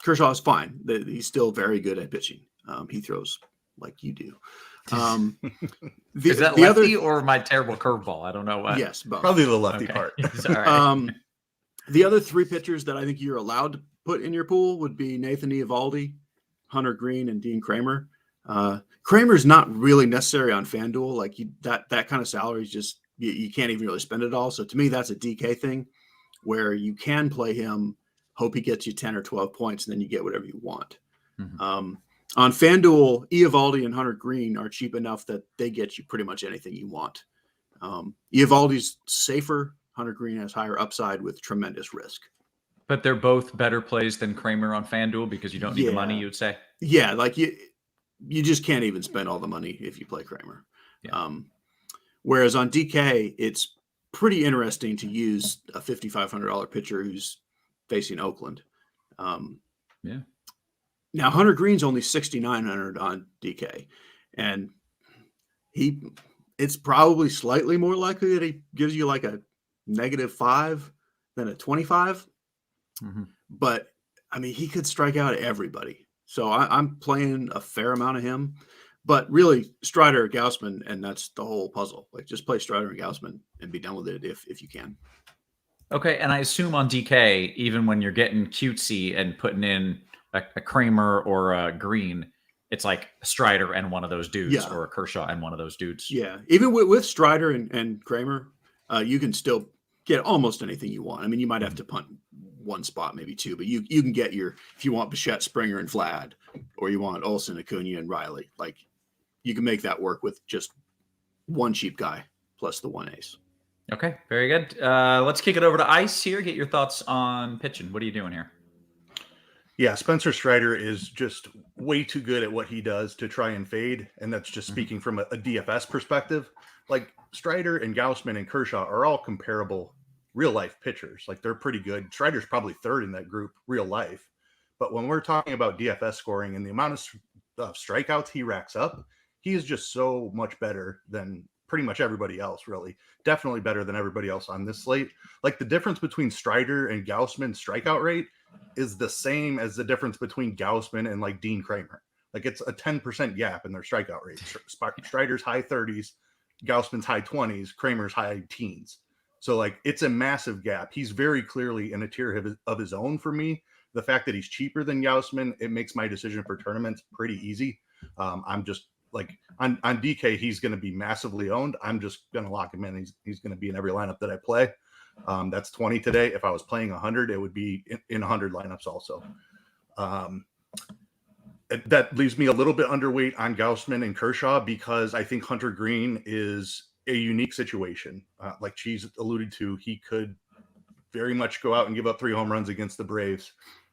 Kershaw is fine. He's still very good at pitching. He throws like you do. Is that lefty or my terrible curveball? I don't know what. Yes, both. Probably the lefty part. Right. The other three pitchers that I think you're allowed to put in your pool would be Nathan Eovaldi, Hunter Green, and Dean Kramer. Kramer's not really necessary on FanDuel. Like that kind of salary is just you can't even really spend it all. So to me, that's a DK thing where you can play him, hope he gets you 10 or 12 points, and then you get whatever you want. Mm-hmm. On FanDuel, Eovaldi and Hunter Green are cheap enough that they get you pretty much anything you want. Eovaldi's safer. Hunter Green has higher upside with tremendous risk. But they're both better plays than Kramer on FanDuel because you don't need the money, you would say? Yeah, like you just can't even spend all the money if you play Kramer. Yeah. Whereas on DK, it's pretty interesting to use a $5,500 pitcher who's facing Oakland. Now, Hunter Green's only $6,900 on DK, and it's probably slightly more likely that he gives you like a -5 than a 25. Mm-hmm. But I mean, he could strike out everybody. So I'm playing a fair amount of him, but really Strider, Gausman, and that's the whole puzzle. Like just play Strider and Gausman and be done with it if you can. Okay, and I assume on DK, even when you're getting cutesy and putting in a Kramer or a Green, it's like a Strider and one of those dudes, or a Kershaw and one of those dudes. Yeah, even with Strider and Kramer, you can still get almost anything you want. I mean, you might have to punt one spot, maybe two, but you can get if you want Bichette, Springer, and Vlad, or you want Olsen, Acuna, and Riley, like you can make that work with just one cheap guy plus the one ace. Okay, very good. Let's kick it over to Ice here. Get your thoughts on pitching. What are you doing here? Yeah, Spencer Strider is just way too good at what he does to try and fade. And that's just speaking from a DFS perspective. Like Strider and Gausman and Kershaw are all comparable real life pitchers. Like they're pretty good. Strider's probably third in that group real life. But when we're talking about DFS scoring and the amount of strikeouts he racks up, he is just so much better than pretty much everybody else, really. Definitely better than everybody else on this slate. Like the difference between Strider and Gausman's strikeout rate is the same as the difference between Gausman and like Dean Kramer. Like it's a 10% gap in their strikeout rate. Strider's high 30s, Gausman's high 20s, Kramer's high teens. So like it's a massive gap. He's very clearly in a tier of his own for me. The fact that he's cheaper than Gausman, it makes my decision for tournaments pretty easy. I'm just like on DK, he's going to be massively owned. I'm just going to lock him in. He's going to be in every lineup that I play. That's 20 today. If I was playing 100, it would be in 100 lineups also. That leaves me a little bit underweight on Gausman and Kershaw because I think Hunter Green is a unique situation. Like Cheese alluded to, he could very much go out and give up 3 home runs against the Braves.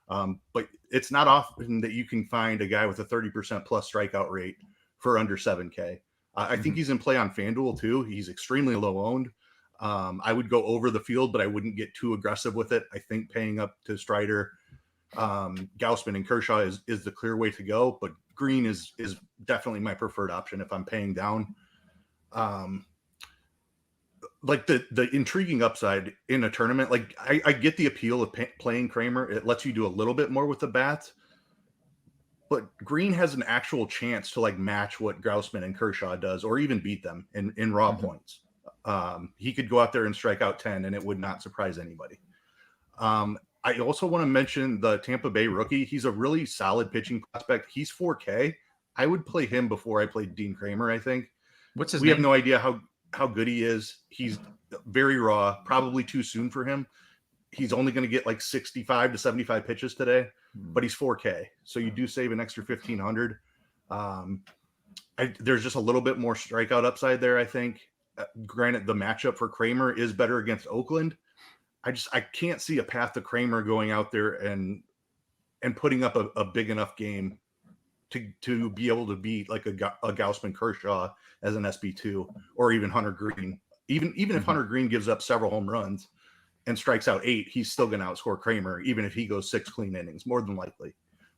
But it's not often that you can find a guy with a 30% plus strikeout rate for under 7K. I think he's in play on FanDuel too. He's extremely low owned. I would go over the field, but I wouldn't get too aggressive with it. I think paying up to Strider, Gausman, and Kershaw is the clear way to go. But Green is definitely my preferred option if I'm paying down. Like the intriguing upside in a tournament, like I get the appeal of playing Kramer. It lets you do a little bit more with the bats. But Green has an actual chance to like match what Gausman and Kershaw does, or even beat them in raw points. He could go out there and strike out 10 and it would not surprise anybody. I also want to mention the Tampa Bay rookie. He's a really solid pitching prospect. He's 4K. I would play him before I played Dean Kramer, I think. What's his we name? have no idea how good he is. He's very raw, probably too soon for him. He's only going to get like 65 to 75 pitches today, but he's 4K. So you do save an extra 1,500. There's just a little bit more strikeout upside there, I think. Granted, the matchup for Kramer is better against Oakland. I can't see a path to Kramer going out there and putting up a big enough game to be able to beat like a Gausman Kershaw as an SB2 or even Hunter Green. Even if Hunter Green gives up several home runs and strikes out 8, he's still going to outscore Kramer, even if he goes 6 clean innings, more than likely.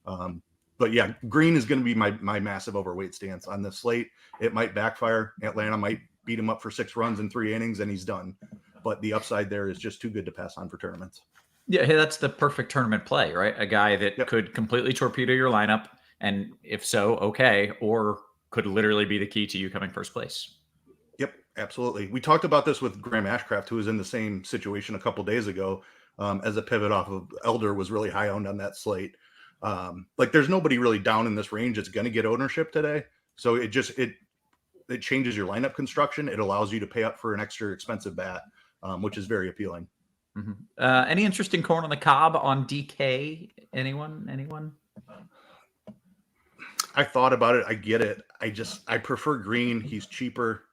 But yeah, Green is going to be my massive overweight stance on this slate. It might backfire. Atlanta might beat him up for 6 runs in 3 innings and he's done. But the upside there is just too good to pass on for tournaments. Yeah, hey, that's the perfect tournament play, right? A guy that could completely torpedo your lineup, and if so, okay, or could literally be the key to you coming first place. Yep, absolutely. We talked about this with Graham Ashcraft, who was in the same situation a couple days ago as a pivot off of Elder, was really high owned on that slate. Like there's nobody really down in this range that's going to get ownership today. So it changes your lineup construction. It allows you to pay up for an extra expensive bat, which is very appealing. Any interesting corn on the cob on DK? Anyone? I thought about it. I get it. I prefer Green. He's cheaper.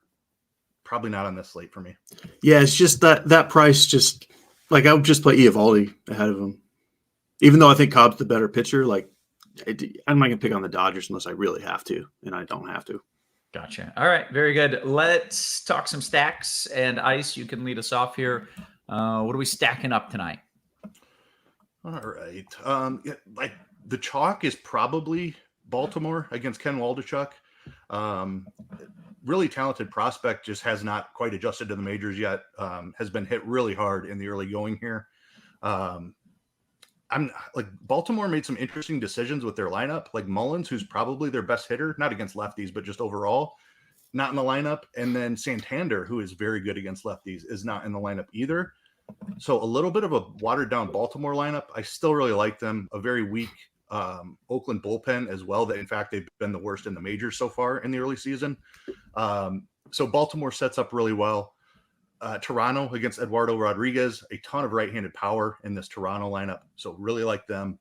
Probably not on this slate for me. Yeah, it's just that price. Just like I would just play Eovaldi ahead of him, even though I think Cobb's the better pitcher. Like I'm not gonna pick on the Dodgers unless I really have to, and I don't have to. Gotcha. All right, very good. Let's talk some stacks. And Ice, you can lead us off here. What are we stacking up tonight? All right. Like the chalk is probably Baltimore against Ken Waldichuk. Really talented prospect, just has not quite adjusted to the majors yet. Has been hit really hard in the early going here. I'm like Baltimore made some interesting decisions with their lineup. Like Mullins, who's probably their best hitter, not against lefties, but just overall, not in the lineup. And then Santander, who is very good against lefties, is not in the lineup either. So a little bit of a watered down Baltimore lineup. I still really like them. A very weak Oakland bullpen as well. That in fact they've been the worst in the majors so far in the early season. So Baltimore sets up really well. Toronto against Eduardo Rodriguez, a ton of right-handed power in this Toronto lineup. So really like them.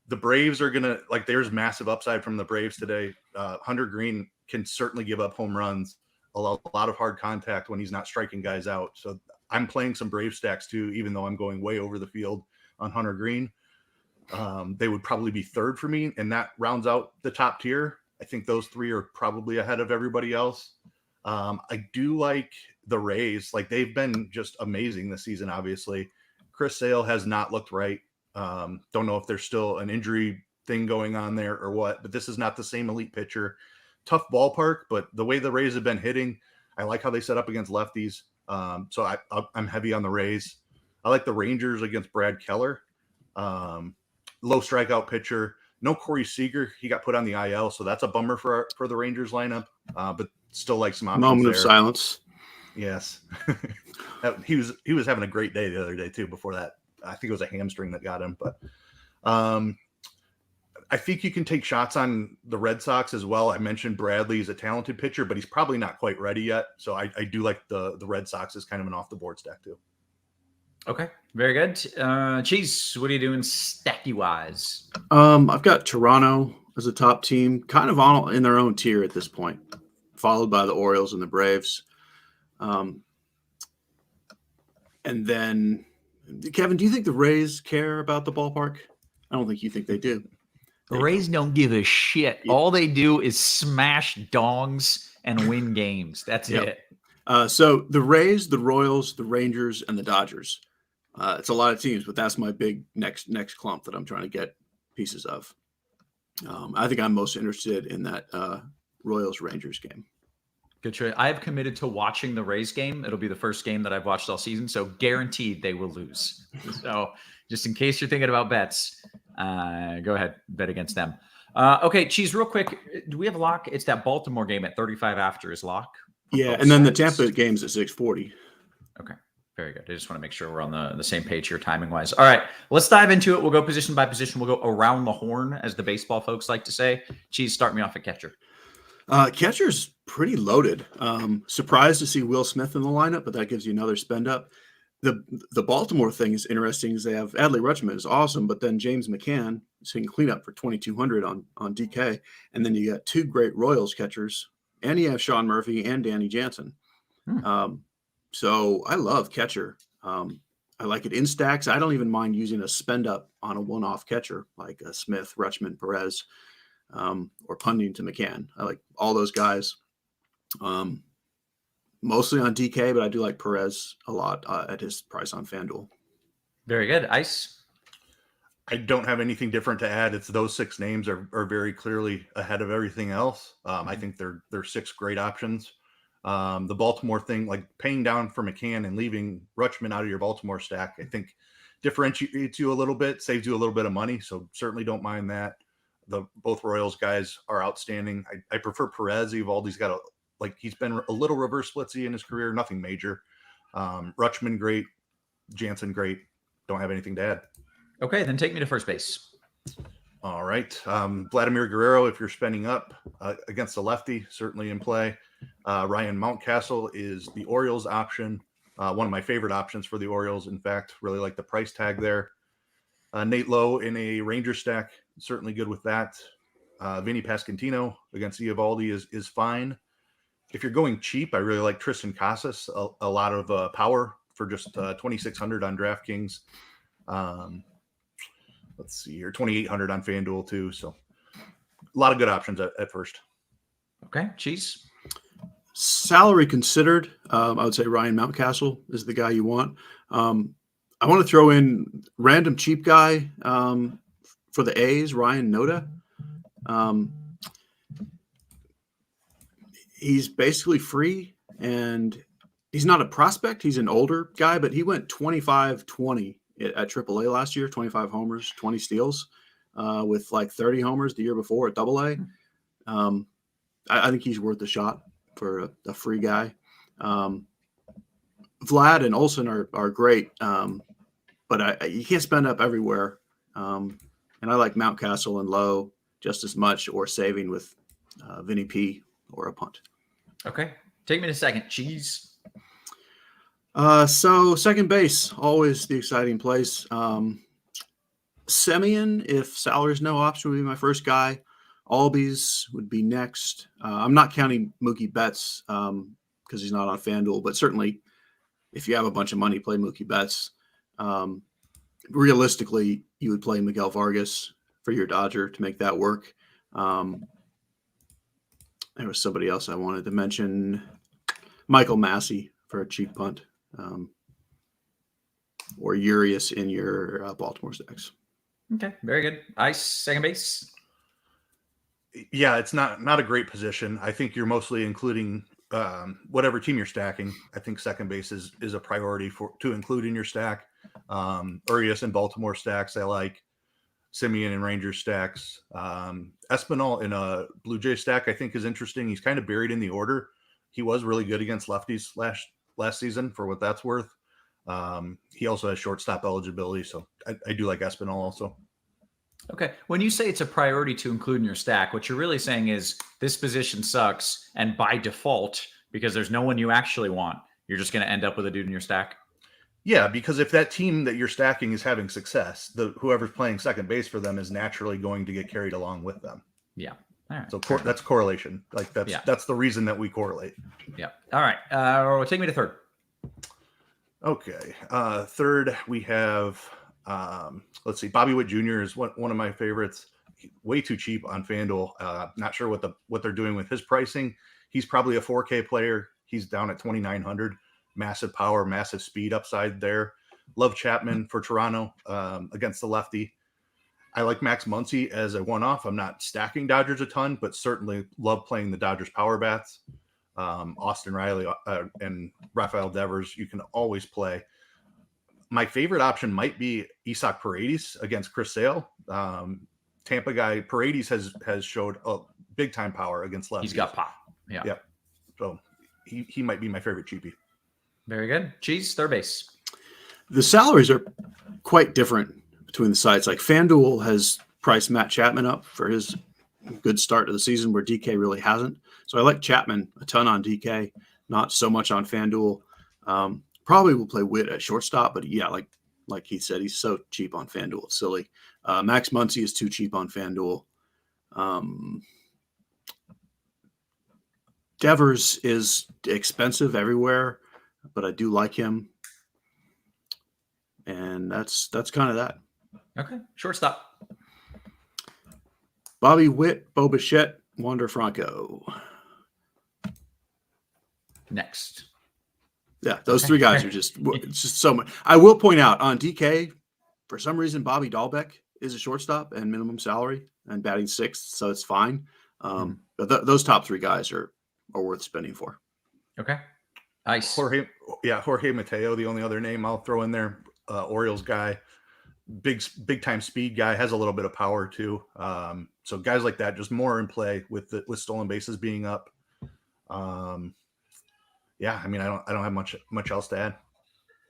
The Braves are gonna there's massive upside from the Braves today. Hunter Green can certainly give up home runs, a lot of hard contact when he's not striking guys out. So I'm playing some Brave stacks too, even though I'm going way over the field on Hunter Green. They would probably be third for me, and that rounds out the top tier. I think those 3 are probably ahead of everybody else. I do like the Rays. Like they've been just amazing this season, obviously. Chris Sale has not looked right. Don't know if there's still an injury thing going on there or what, but this is not the same elite pitcher. Tough ballpark, but the way the Rays have been hitting, I like how they set up against lefties. So I'm heavy on the Rays. I like the Rangers against Brad Keller. Low strikeout pitcher. No Corey Seager. He got put on the IL, so that's a bummer for the Rangers lineup. But still like some options Moment of there. silence. Yes. He was having a great day the other day too. Before that, I think it was a hamstring that got him. But I think you can take shots on the Red Sox as well. I mentioned Bradley is a talented pitcher, but he's probably not quite ready yet. So I do like the Red Sox as kind of an off the board stack too. Okay, very good. Cheese, what are you doing stacky wise? I've got Toronto as a top team, kind of on in their own tier at this point, followed by the Orioles and the Braves. And then, Kevin, do you think the Rays care about the ballpark? I don't think you think they do. The Rays don't give a shit. Yeah. All they do is smash dongs and win games. That's Yep. it. So the Rays, the Royals, the Rangers, and the Dodgers. It's a lot of teams, but that's my big next clump that I'm trying to get pieces of. I think I'm most interested in that Royals Rangers game. Good choice. I've committed to watching the Rays game. It'll be the first game that I've watched all season, so guaranteed they will lose. So just in case you're thinking about bets, go ahead, bet against them. Okay, Cheese, real quick, do we have a lock? It's that Baltimore game at 35 after is lock. Yeah, and then the Tampa game's at 6:40. Okay, very good. I just want to make sure we're on the same page here timing-wise. All right, let's dive into it. We'll go position by position. We'll go around the horn, as the baseball folks like to say. Cheese, start me off at catcher. Catcher's pretty loaded. Surprised to see Will Smith in the lineup, but that gives you another spend up. The Baltimore thing is interesting. Is they have Adley Rutschman is awesome, but then James McCann is hitting cleanup for 2,200 on DK, and then you got two great Royals catchers, and you have Sean Murphy and Danny Jansen. So I love catcher. I like it in stacks. I don't even mind using a spend up on a one-off catcher like a Smith, Rutschman, Perez. Or punting to McCann. I like all those guys. Mostly on DK, but I do like Perez a lot at his price on FanDuel. Very good. Ice? I don't have anything different to add. It's those six names are very clearly ahead of everything else. I think they're six great options. The Baltimore thing, like paying down for McCann and leaving Rutschman out of your Baltimore stack, I think differentiates you a little bit, saves you a little bit of money. So certainly don't mind that. Both Royals guys are outstanding. I prefer Perez. Evaldi's got he's been a little reverse splitsy in his career, nothing major. Rutschman, great. Jansen, great. Don't have anything to add. Okay, then take me to first base. All right. Vladimir Guerrero, if you're spending up against a lefty, certainly in play. Ryan Mountcastle is the Orioles option. One of my favorite options for the Orioles. In fact, really like the price tag there. Nate Lowe in a Ranger stack, certainly good with that. Vinny Pasquantino against Eovaldi is fine. If you're going cheap, I really like Tristan Casas, a lot of power for just 2,600 on DraftKings. Let's see here, 2,800 on FanDuel too. So a lot of good options at first. Okay, Cheese. Salary considered, I would say Ryan Mountcastle is the guy you want. I want to throw in random cheap guy for the A's, Ryan Noda. He's basically free, and he's not a prospect. He's an older guy, but he went 25-20 at AAA last year, 25 homers, 20 steals, with like 30 homers the year before at AA. I think he's worth a shot for a free guy. Vlad and Olsen are great, but you can't spend up everywhere. And I like Mountcastle and Lowe just as much, or saving with Vinny P or a punt. Okay, take me to second. Cheese. So second base, always the exciting place. Semien, if Saller's no option, would be my first guy. Albies would be next. I'm not counting Mookie Betts because he's not on FanDuel, but certainly if you have a bunch of money, play Mookie Betts. Realistically, you would play Miguel Vargas for your Dodger to make that work. There was somebody else I wanted to mention. Michael Massey for a cheap punt. Or Urias in your Baltimore stacks. Okay, very good. Ice, second base. Yeah, it's not a great position. I think you're mostly including whatever team you're stacking. I think second base is a priority to include in your stack. Urias and Baltimore stacks, I like. Semien and Rangers stacks. Espinal in a Blue Jay stack, I think, is interesting. He's kind of buried in the order. He was really good against lefties last season, for what that's worth. He also has shortstop eligibility, so I do like Espinal also. Okay. When you say it's a priority to include in your stack, what you're really saying is this position sucks, and by default, because there's no one you actually want, you're just going to end up with a dude in your stack? Yeah, because if that team that you're stacking is having success, whoever's playing second base for them is naturally going to get carried along with them. Yeah. All right. So that's correlation. Like that's the reason that we correlate. Yeah. All right. Take me to third. Okay. Third, we have, let's see, Bobby Witt Jr. is one of my favorites. Way too cheap on FanDuel. Not sure what they're doing with his pricing. He's probably a 4K player. He's down at 2,900. Massive power, massive speed upside there. Love Chapman for Toronto against the lefty. I like Max Muncy as a one-off. I'm not stacking Dodgers a ton, but certainly love playing the Dodgers power bats. Austin Riley and Rafael Devers, you can always play. My favorite option might be Isaac Paredes against Chris Sale. Tampa guy Paredes has showed a big time power against lefties. He's got pop. Yeah. Yep. So he might be my favorite cheapie. Very good. Cheese, third base. The salaries are quite different between the sites. Like FanDuel has priced Matt Chapman up for his good start to the season where DK really hasn't. So I like Chapman a ton on DK, not so much on FanDuel. Probably will play Witt at shortstop, but yeah, like he said, he's so cheap on FanDuel. It's silly. Max Muncy is too cheap on FanDuel. Devers is expensive everywhere, but I do like him. And that's kind of that. Okay. Shortstop. Bobby Witt, Bo Bichette, Wander Franco. Next. Yeah, those three guys are it's just so much. I will point out on DK, for some reason, Bobby Dahlbeck is a shortstop and minimum salary and batting sixth, so it's fine. But those top three guys are worth spending for. Okay. Nice. Jorge Mateo, the only other name I'll throw in there. Orioles guy, big time speed guy, has a little bit of power too. So guys like that, just more in play with stolen bases being up. Yeah, I mean, I don't have much else to add.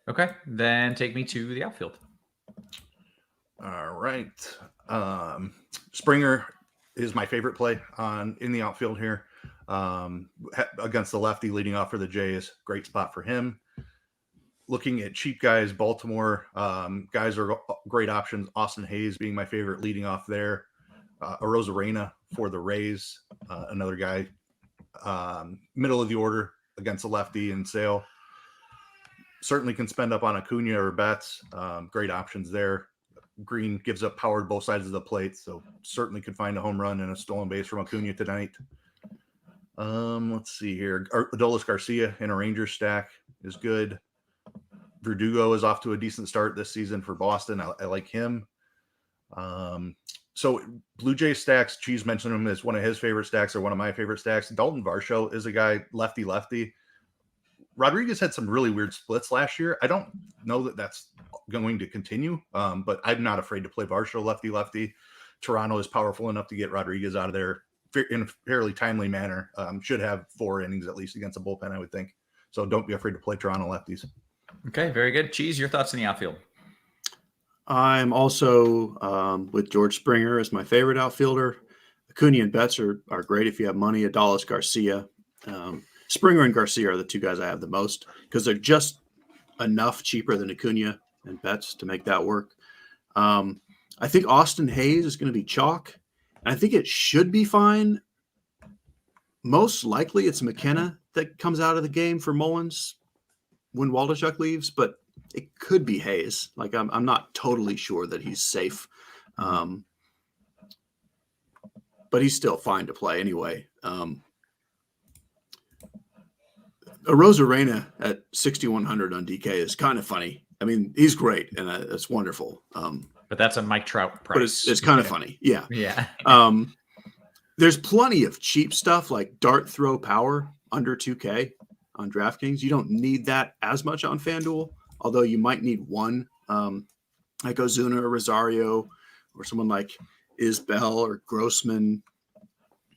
Okay, then take me to the outfield. All right, Springer is my favorite play in the outfield here against the lefty leading off for the Jays. Great spot for him. Looking at cheap guys, Baltimore guys are great options. Austin Hayes being my favorite leading off there. Arozarena for the Rays, another guy middle of the order against the lefty and Sale. Certainly can spend up on Acuna or Betts. Great options there. Green gives up power to both sides of the plate, so certainly could find a home run and a stolen base from Acuna tonight. Let's see here. Adolis Garcia in a Rangers stack is good. Verdugo is off to a decent start this season for Boston. I like him. So Blue Jays stacks, Cheese mentioned him as one of his favorite stacks or one of my favorite stacks. Dalton Varsho is a guy, lefty. Rodriguez had some really weird splits last year. I don't know that that's going to continue, but I'm not afraid to play Varsho lefty. Toronto is powerful enough to get Rodriguez out of there in a fairly timely manner. Should have 4 innings at least against a bullpen, I would think. So don't be afraid to play Toronto lefties. Okay, very good. Cheese, your thoughts in the outfield? I'm also with George Springer as my favorite outfielder. Acuna and Betts are great if you have money. Adolis Garcia. Springer and Garcia are the two guys I have the most because they're just enough cheaper than Acuna and Betts to make that work. I think Austin Hayes is going to be chalk. And I think it should be fine. Most likely it's McKenna that comes out of the game for Mullins when Waldachuk leaves, but it could be Hayes. Like I'm not totally sure that he's safe. But he's still fine to play anyway. Arozarena at 6,100 on DK is kind of funny. I mean, he's great and that's wonderful. But that's a Mike Trout price. But it's kind of funny. Yeah. Yeah. There's plenty of cheap stuff like dart throw power under 2K on DraftKings. You don't need that as much on FanDuel, although you might need one like Ozuna or Rosario or someone like Isbell or Grossman.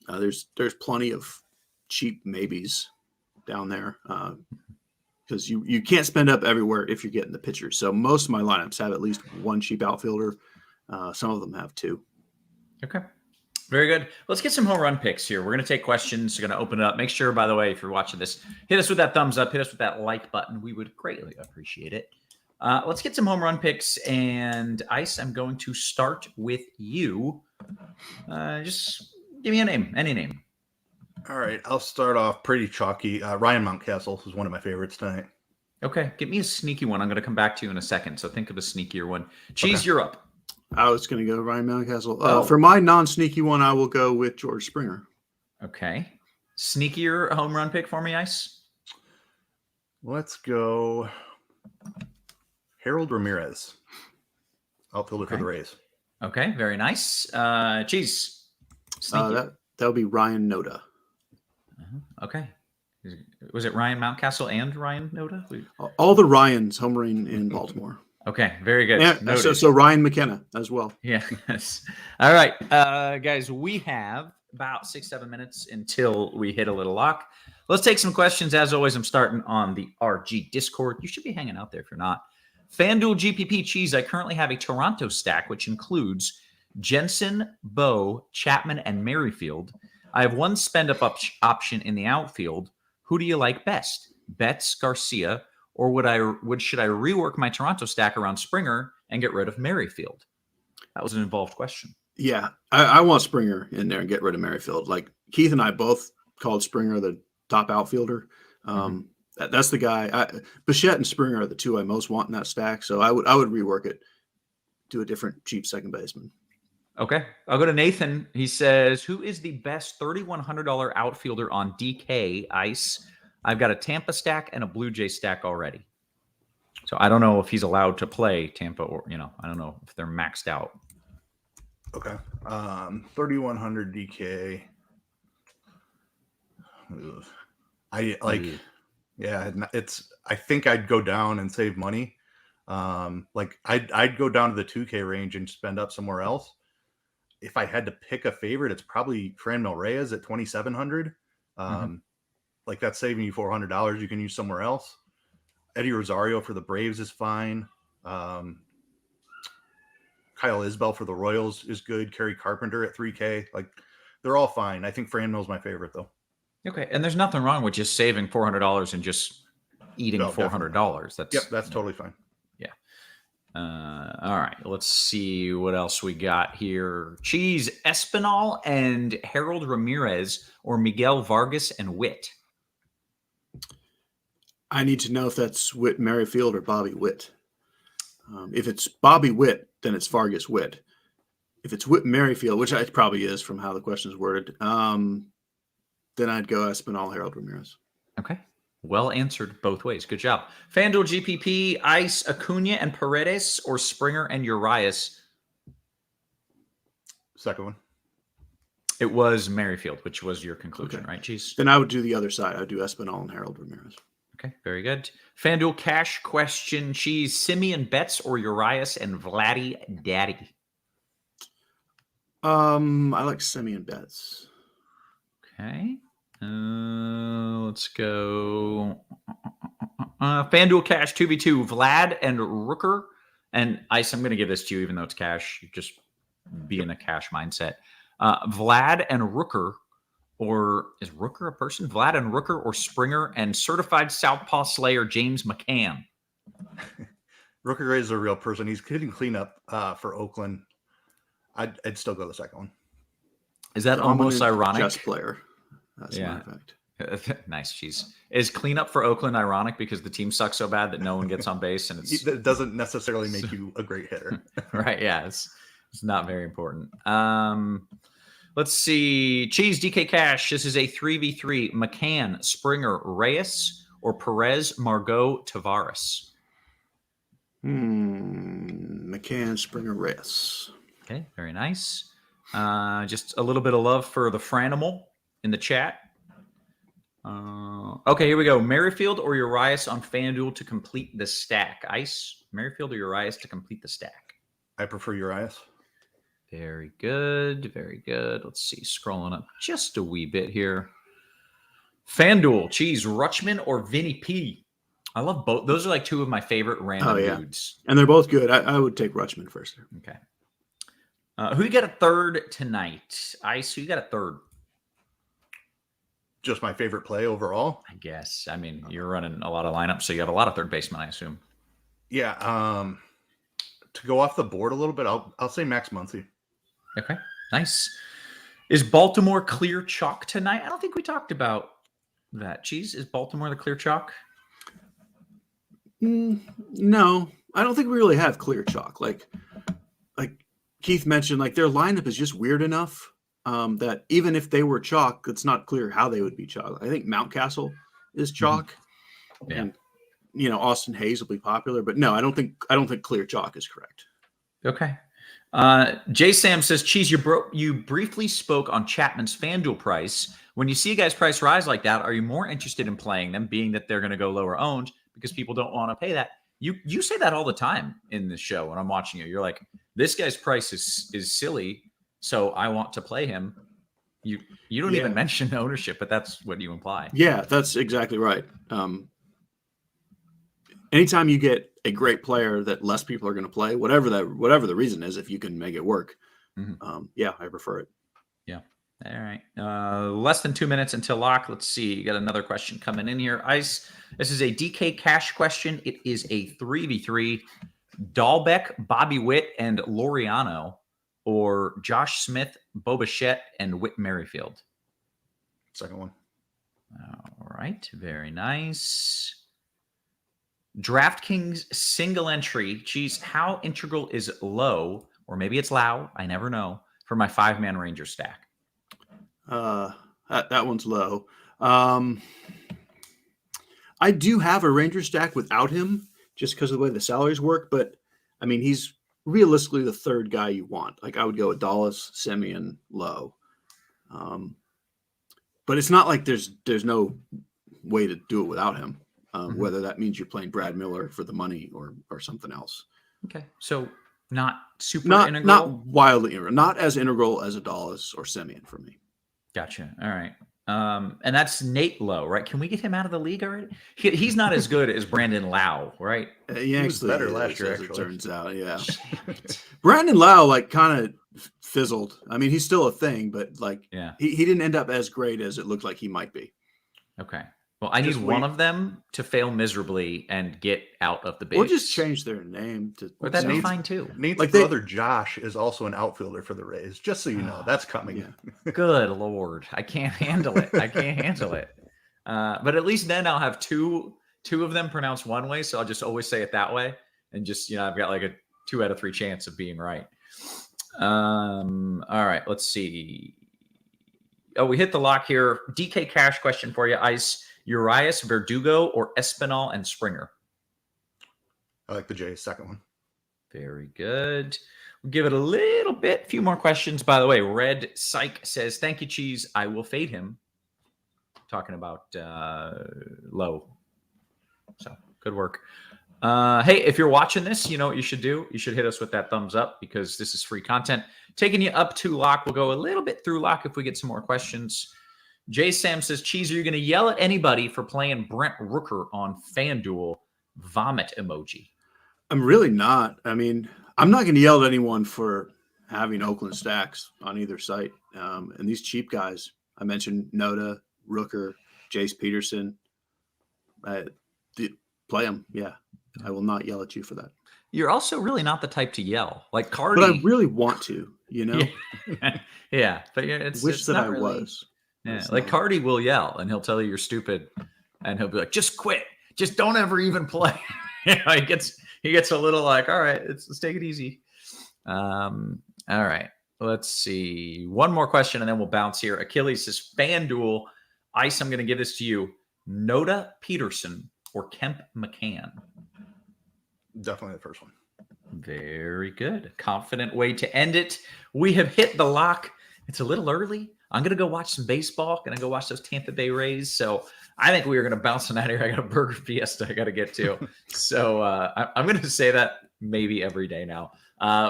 There's plenty of cheap maybes down there because you can't spend up everywhere if you're getting the pitchers. So most of my lineups have at least one cheap outfielder. Some of them have 2. Okay. Very good. Let's get some home run picks here. We're going to take questions. We're going to open it up. Make sure, by the way, if you're watching this, hit us with that thumbs up. Hit us with that like button. We would greatly appreciate it. Let's get some home run picks. And Ice, I'm going to start with you. Just give me a name, any name. All right, I'll start off pretty chalky. Ryan Mountcastle is one of my favorites tonight. Okay, give me a sneaky one. I'm going to come back to you in a second, so think of a sneakier one. Cheese, Okay. You're up. I was going to go Ryan Mountcastle. For my non-sneaky one, I will go with George Springer. Okay. Sneakier home run pick for me, Ice? Let's go Harold Ramirez, outfielder for the Rays. Okay, very nice. Cheese. Sneaky. That would be Ryan Noda. Okay. Was it Ryan Mountcastle and Ryan Noda? All the Ryans homering in Baltimore. Okay, very good. Yeah, so Ryan McKenna as well. Yeah. Yes. All right, guys, we have about 6-7 minutes until we hit a little lock. Let's take some questions. As always, I'm starting on the RG Discord. You should be hanging out there if you're not. FanDuel GPP Cheese. I currently have a Toronto stack, which includes Jensen, Bowe, Chapman, and Merrifield. I have one spend-up option in the outfield. Who do you like best? Betts, Garcia, or should I rework my Toronto stack around Springer and get rid of Merrifield? That was an involved question. Yeah, I want Springer in there and get rid of Merrifield. Like Keith and I both called Springer the top outfielder. That's the guy. Bichette and Springer are the two I most want in that stack. So I would rework it to a different cheap second baseman. Okay, I'll go to Nathan. He says, who is the best $3,100 outfielder on DK Ice? I've got a Tampa stack and a Blue Jay stack already. So I don't know if he's allowed to play Tampa or, I don't know if they're maxed out. Okay. 3,100 DK. Ugh. I think I'd go down and save money. I'd go down to the 2K range and spend up somewhere else. If I had to pick a favorite, it's probably Franmil Reyes at 2,700. That's saving you $400 you can use somewhere else. Eddie Rosario for the Braves is fine. Kyle Isbell for the Royals is good. Kerry Carpenter at 3K. They're all fine. I think Franmil's my favorite though. Okay. And there's nothing wrong with just saving $400 and just eating $400. That's totally fine. All right, let's see what else we got here. Cheese, Espinal and Harold Ramirez, or Miguel Vargas and Witt? I need to know if that's Whit Merrifield or Bobby Witt. If it's Bobby Witt, then it's Vargas Witt. If it's Whit Merrifield, which it probably is from how the question is worded, then I'd go Espinal, Harold Ramirez. Okay. Well answered both ways. Good job. FanDuel GPP, Ice, Acuna, and Paredes, or Springer and Urias? Second one. It was Merrifield, which was your conclusion, right, Cheese? Then I would do the other side. I would do Espinal and Harold Ramirez. Okay, very good. FanDuel cash question, Cheese, Simeon Betts, or Urias and Vladdy Daddy? I like Simeon Betts. Okay. Let's go. FanDuel Cash 2v2, Vlad and Rooker. And Ice, I'm going to give this to you, even though it's cash. You just be in a cash mindset. Vlad and Rooker, or is Rooker a person? Vlad and Rooker, or Springer and certified Southpaw Slayer James McCann? Rooker is a real person. He's hitting cleanup for Oakland. I'd still go the second one. Is that almost ironic? Chess player. That's my effect. Nice, Cheese. Is cleanup for Oakland ironic because the team sucks so bad that no one gets on base and it doesn't necessarily make you a great hitter? Right? Yeah, it's not very important. Let's see. Cheese, DK Cash. This is a 3v3. McCann, Springer, Reyes, or Perez, Margot, Tavares? McCann, Springer, Reyes. Okay, very nice. Just a little bit of love for the Franimal in the chat. Okay, here we go. Merrifield or Urias on FanDuel to complete the stack? Ice, Merrifield or Urias to complete the stack? I prefer Urias. Very good. Very good. Let's see. Scrolling up just a wee bit here. FanDuel, Cheese, Rutschman or Vinny P? I love both. Those are like two of my favorite random dudes. And they're both good. I would take Rutschman first. Okay. Who you got a third tonight? Ice, who you got a third? Just my favorite play overall, I guess. I mean, you're running a lot of lineups, so you have a lot of third basemen, I assume. Yeah. To go off the board a little bit, I'll say Max Muncy. Okay, nice. Is Baltimore clear chalk tonight? I don't think we talked about that. Cheese, is Baltimore the clear chalk? No, I don't think we really have clear chalk. Like Keith mentioned, like their lineup is just weird enough that even if they were chalk, it's not clear how they would be chalk. I think Mountcastle is chalk, Yeah. and Austin Hayes will be popular. But no, I don't think clear chalk is correct. Okay. Jay Sam says, Cheese, you briefly spoke on Chapman's FanDuel price. When you see a guy's price rise like that, are you more interested in playing them, being that they're going to go lower owned because people don't want to pay that? You say that all the time in the show when I'm watching you. You're like, this guy's price is silly, so I want to play him. You don't even mention ownership, but that's what you imply. Yeah, that's exactly right. Anytime you get a great player that less people are going to play, whatever the reason is, if you can make it work, I prefer it. Yeah. All right. Less than 2 minutes until lock. Let's see. You got another question coming in here. Ice. This is a DK cash question. It is a 3v3. Dahlbeck, Bobby Witt, and Laureano, or Josh Smith, Bo Bichette, and Whit Merrifield. Second one. All right. Very nice. DraftKings single entry. Geez, how integral is low, or maybe it's low, I never know, for my 5-man Ranger stack? That one's low. I do have a Ranger stack without him just because of the way the salaries work, but I mean, he's realistically the third guy you want. Like, I would go with Dallas, Semien, Lowe. But it's not like there's no way to do it without him. Whether that means you're playing Brad Miller for the money or something else. Okay. So not super integral? Not wildly integral. Not as integral as a Dallas or Semien for me. Gotcha. All right. And that's Nate Lowe, right? Can we get him out of the league already? He's not as good as Brandon Lau, right? He was better last year, as it actually. turns out, yeah. Brandon Lau, kind of fizzled. I mean, he's still a thing, but he didn't end up as great as it looked like he might be. Okay. Well, I need one of them to fail miserably and get out of the base. Or just change their name to. But that'd be fine too. Nate's brother Josh is also an outfielder for the Rays. Just so you know, that's coming. Yeah. Good Lord, I can't handle it. But at least then I'll have two of them pronounced one way, so I'll just always say it that way, and just I've got like a 2 out of 3 chance of being right. All right, let's see. Oh, we hit the lock here. DK cash question for you, Ice. Urias, Verdugo, or Espinal and Springer? I like the Jays second one. Very good. We'll give it a little bit. Few more questions. By the way, Red Psych says, thank you, Cheese. I will fade him. Talking about Low. So, good work. Hey, if you're watching this, you know what you should do? You should hit us with that thumbs up because this is free content. Taking you up to lock. We'll go a little bit through lock if we get some more questions. Jay Sam says, Cheese, are you going to yell at anybody for playing Brent Rooker on FanDuel? Vomit emoji. I'm really not. I mean, I'm not going to yell at anyone for having Oakland stacks on either site. And these cheap guys, I mentioned Noda, Rooker, Jace Peterson. Play them. Yeah. I will not yell at you for that. You're also really not the type to yell. Like Cardi. But I really want to, Yeah. But it's wish that I really... was. Yeah, like Cardi will yell and he'll tell you you're stupid, and he'll be like, "Just quit, just don't ever even play." He gets a little like, "All right, let's take it easy." All right, let's see. One more question and then we'll bounce here. Achilles says, "FanDuel, Ice, I'm going to give this to you. Noda Peterson or Kemp McCann?" Definitely the first one. Very good. Confident way to end it. We have hit the lock. It's a little early. I'm going to go watch some baseball. Going to go watch those Tampa Bay Rays. So I think we are going to bounce on out here. I got a burger fiesta I got to get to. So I'm going to say that maybe every day now.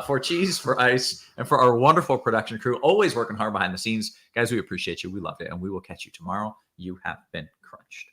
For Cheese, for Ice, and for our wonderful production crew, always working hard behind the scenes. Guys, we appreciate you. We love it. And we will catch you tomorrow. You have been crunched.